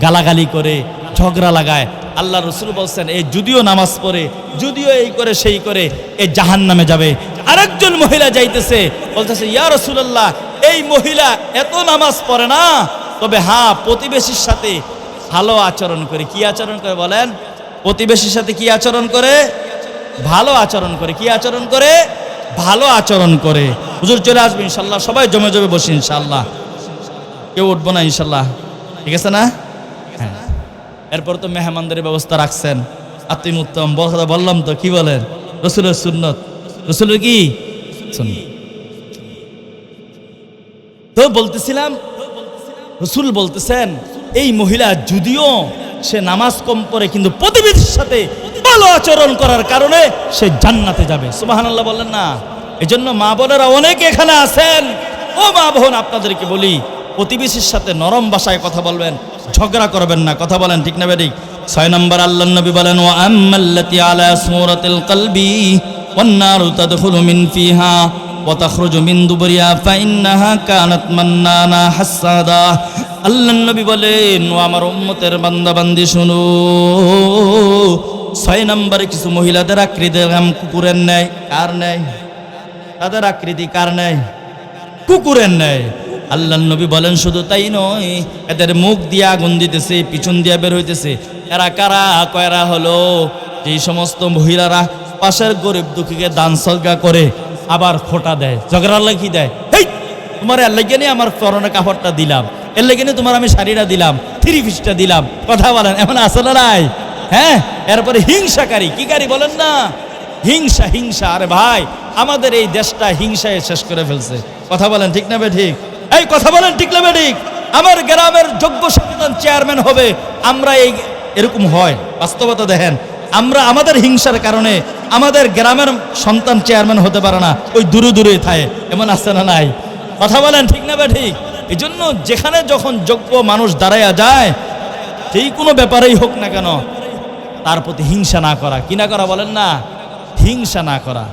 গালাগালি করে, ঝগড়া লাগায়। আল্লাহ রসুল বলছেন এই যদিও নামাজ পড়ে, যদিও এই করে সেই করে, এ জাহান্নামে যাবে। আরেকজন মহিলা যাইতেছে, বলতেছে ইয়া রাসূলুল্লাহ, এই মহিলা এত নামাজ পড়ে না, তবে হ্যাঁ প্রতিবেশীর সাথে ভালো আচরণ করে। কি আচরণ করে বলেন? প্রতিবেশীর সাথে কি আচরণ করে? ভালো আচরণ করে। কি আচরণ করে? ভালো আচরণ করে। হুজুর চলে আসবে ইনশাল্লাহ, সবাই জমে জমে বসি ইনশাল্লাহ, কেউ উঠবো না ইনশাল্লাহ, ঠিক আছে না? হ্যাঁ, এরপর তো মেহমানদের ব্যবস্থা রাখছেন, আত্মীয় উত্তম বললাম তো, কি বলেন? রসুলের সুন্নত, রসুলের কি সুন্নত। তো বলতেছিলাম, রসুল বলতেছেন এই মহিলা যদিও সে নামাজ কম পড়ে, কিন্তু প্রতিবেশীর সাথে ভালো আচরণ করার কারণে সে জান্নাতে যাবে। সুবহানাল্লাহ বলেন না? এই জন্য মা বোনেরা অনেকে এখানে আছেন, ও মা বোন আপনাদেরকে বলি, প্রতিবেশীর সাথে নরম ভাষায় কথা বলবেন, ঝগড়া করবেন না। কথা বলেন ঠিক না বেঠিক? 6 নম্বর আল্লাহর নবী বলেন ওয়া আম্মাল্লাতি আলা সূরাতিল কলবি ওয়ান নারু তাদখুলু মিন ফিহা ওয়া তাখরুজু মিন দুবরিহা ফাইন্নাহা কানাত মান্নানা হাসাদা। আল্লাহর নবী বলেন ও আমার উম্মতের বান্দা বান্দি শুনো, 6 নম্বরে কিছু মহিলাদের আকৃতি কুকুরের ন্যায়। কার ন্যায়? তাদের আকৃতি কার ন্যায়? কুকুরের ন্যায়। আল্লাহর নবী বলেন শুধু তাই নয়, এদের মুখ দিয়ে আগুন দিতেছে, পিছন দিয়ে বের হইতেছে। এরা কারা? কয়রা হলো যেই সমস্ত মহিলারা পাশের গরিব দুঃখীকে দান সদকা করে, আবার খোটা দেয়, ঝগড়ার লাগি দেয়। হেই, তোমার এর লেগে নিয়ে আমার করোনা কাপড়টা দিলাম, এর লেগে নিয়ে তোমার আমি শাড়িটা দিলাম, 3 পিসটা দিলাম। কথা বলেন, এমন আছে না নাই? হ্যাঁ, এরপরে হিংসাকারী। কি কারি বলেন না? হিংসা, হিংসা। আরে ভাই, আমাদের এই দেশটা হিংসায় শেষ করে ফেলছে। কথা বলেন ঠিক না বেঠিক? এই কথা বলেন ঠিক না বেঠিক? আমার গ্রামের যোগ্য সচেতন চেয়ারম্যান হবে, আমরা এরকম হয় বাস্তবতা দেখেন। আমরা আমাদের হিংসার কারণে আমাদের গ্রামের সন্তান চেয়ারম্যান হতে পারে না, ওই দূরে দূরে থাকে। এমন আছে না নাই? কথা বলেন ঠিক না বেঠিক? এই জন্য যেখানে যখন যোগ্য মানুষ দাঁড়াইয়া যায়, যেই কোনো ব্যাপারেই হোক না কেন, তার প্রতি হিংসা না করা। কি না করা বলেন না? হিংসা না করা।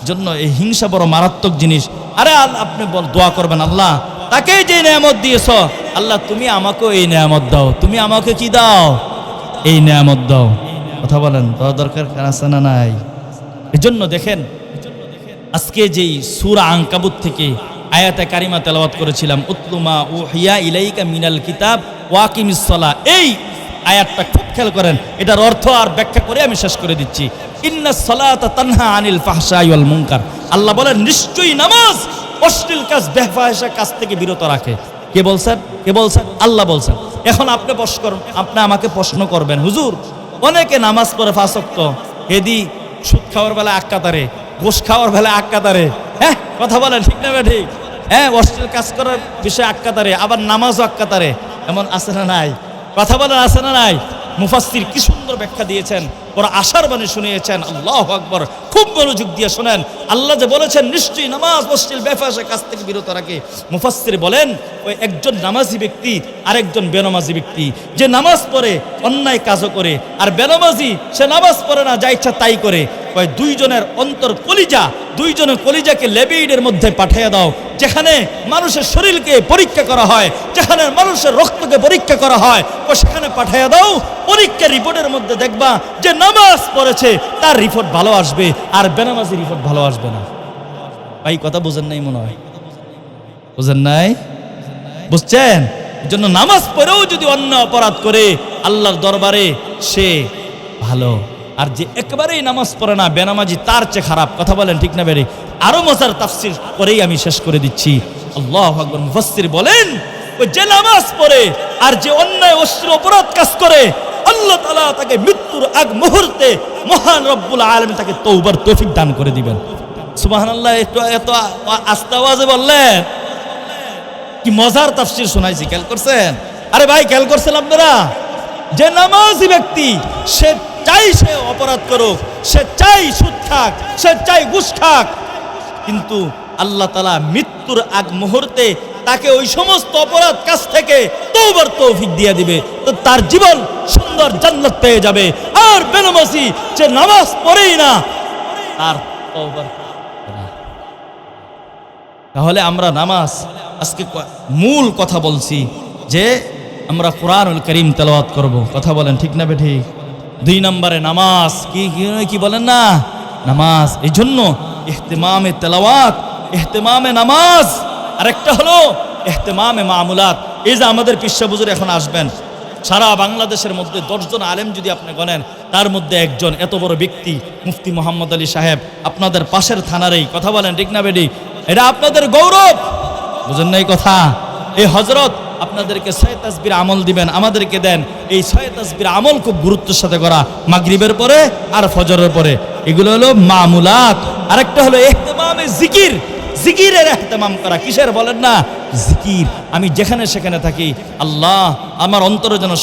জন্য এই হিংসা বড় মারাত্মক জিনিস। আরে আপনি দোয়া করবেন, আল্লাহ তাকে যে নেয়ামত দিয়েছ, আল্লাহ তুমি আমাকেও এই নেয়ামত দাও, তুমি আমাকে কি দাও? এই নেয়ামত দাও। কথা বলেন, দেওয়া দরকার আছে না নাই? এই জন্য দেখেন, আজকে যেই সূরা আনকাবুত থেকে আয়াতে কারিমা তেলাওয়াত করেছিলাম, উতলুমা উহিয়া ইলাইকা মিনাল কিতাব ওয়াকিমিস সালাহ, এই আয়াতটা খুব খেয়াল করেন, এটার অর্থ আর ব্যাখ্যা করে আমি শেষ করে দিচ্ছি। ইন্নাস সালাতা তানহা আনিল ফাহশাই ওয়াল মুনকার। আল্লাহ বলেন নিশ্চয়ই নামাজ অশ্লীল কাজ, বেফাহেসা কাজ থেকে বিরত রাখে। কে বলছেন? কে বলছেন? আল্লাহ বলছেন। এখন আপনি আমাকে প্রশ্ন করবেন, হুজুর অনেকে নামাজ পড়ে 5 ওয়াক্ত, হেদি সুদ খাওয়ার বেলা এক কাতারে, ঘুষ খাওয়ার বেলা এক কাতারে। হ্যাঁ, কথা বলেন ঠিক না ঠিক? হ্যাঁ, অশ্লীল কাজ করার বিষয়ে এক কাতারে, আবার নামাজও এক কাতারে। এমন আছে না নাই? কথা বলেন আছে না নাই? মুফাসসির কি সুন্দর ব্যাখ্যা দিয়েছেন, ওরা আশার বাণী শুনিয়েছেন। আল্লাহু আকবার, খুব মনোযোগ দিয়ে শোনেন। আল্লাহ যে বলেছেন নিশ্চয়ই নামাজ অশ্লীল বেফাহেসা কাজ থেকে বিরত রাখে, মুফাসসির বলেন ওই একজন নামাজি ব্যক্তি আর একজন বেনামাজি ব্যক্তি, যে নামাজ পড়ে অন্যায় কাজও করে, আর বেনামাজি সে নামাজ পড়ে না, যা ইচ্ছা তাই করে। ওই দুইজনের অন্তর কলিজা, দুইজনের কলিজাকে লেবিডের মধ্যে পাঠিয়ে দাও, যেখানে মানুষের শরীরকে পরীক্ষা করা হয়, যেখানে মানুষের রক্তকে পরীক্ষা করা হয়, ও সেখানে পাঠিয়ে দাও। পরীক্ষার রিপোর্টের মধ্যে দেখবা যে নামাজ পড়েছে তার রিপোর্ট ভালো আসবে, আর বেনামাজি রিপোর্ট ভালো আসবে না। ভাই কথা বুঝেন নাই মনে হয়? বুঝেন নাই? বুঝছেন? এই জন্য নামাজ পড়েও যদি অন্য অপরাধ করে, আল্লাহর দরবারে সে ভালো, আর যে একেবারেই নামাজ পড়ে না, বেনামাজি, তার চেয়ে খারাপ। কথা বলেন ঠিক না বেরে? আরো মজার তাফসীর করেই আমি শেষ করে দিচ্ছি। আল্লাহু আকবার। মুফাসসির বলেন ওই যে নামাজ পড়ে আর যে অন্যায় অশ্লীল অপরাধ কাজ করে, আল্লাহ তাআলা তাকে মৃত্যুর আগ মুহূর্তে মহান রব্বুল আলামিন তাকে তওবার তৌফিক দান করে দিবেন। সুবহানাল্লাহ। এত আস্তে আওয়াজে বললেন, কি মজার তাফসীর শোনাইছি, খেয়াল করছেন? আরে ভাই খেয়াল করছেন আপনারা? যে নামাজি ব্যক্তি সে চাই সে অপরাধ করুক, সে চাই সুদ খাক, সে চাই ঘুষ খাক, কিন্তু আল্লাহ তাআলা মৃত্যুর আগ মুহূর্তে তাকে ওই সমস্ত অপরাধ কাজ থেকে তওবার তৌফিক দিয়ে দিবে, তো তার জীবন সুন্দর জান্নাত পেয়ে যাবে। আর বেনামাজি যে নামাজ পড়েই না, তার তওবার না। তাহলে আমরা নামাজ, আজকে মূল কথা বলছি যে আমরা কোরআনুল কারীম তেলাওয়াত করব। কথা বলেন ঠিক না বেঠিক? 2 নম্বরে নামাজ, কি বলেন না, নামাজ। এই জন্য ইহতিমামে তেলাওয়াত, ইহতিমামে নামাজ, আরেকটা হলো ইহতিমামে মামুলাত। এই যে আমাদের পিসা হুজুর এখন আসবেন, সারা বাংলাদেশের মধ্যে 10 জন আলেম যদি আপনি গণেন, তার মধ্যে একজন এত বড় ব্যক্তি মুফতি মোহাম্মদ আলী সাহেব, আপনাদের পাশের থানারেই। কথা বলেন ঠিক না বেডি? এটা আপনাদের গৌরব, বুঝেন না এই কথা? এই হযরত আপনাদেরকে 6 তাসবির আমল দিবেন, আমাদেরকে দেন। এই 6 তাসবির আমল খুব গুরুত্বের সাথে করা, মাগরিবের পরে আর ফজরের পরে। এগুলো হলো মামুলাত। আরেকটা হলো ইহতিমামে জিকির, জিকিরের ইহতিমাম করা। কিসের বলেন না? জিকির। আমি যেখানে সেখানে থাকি, আল্লাহ আমার অন্তরে যেন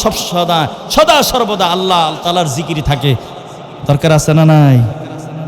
সদা সর্বদা আল্লাহ তাআলার জিকির থাকে। দরকার আছে না নাই?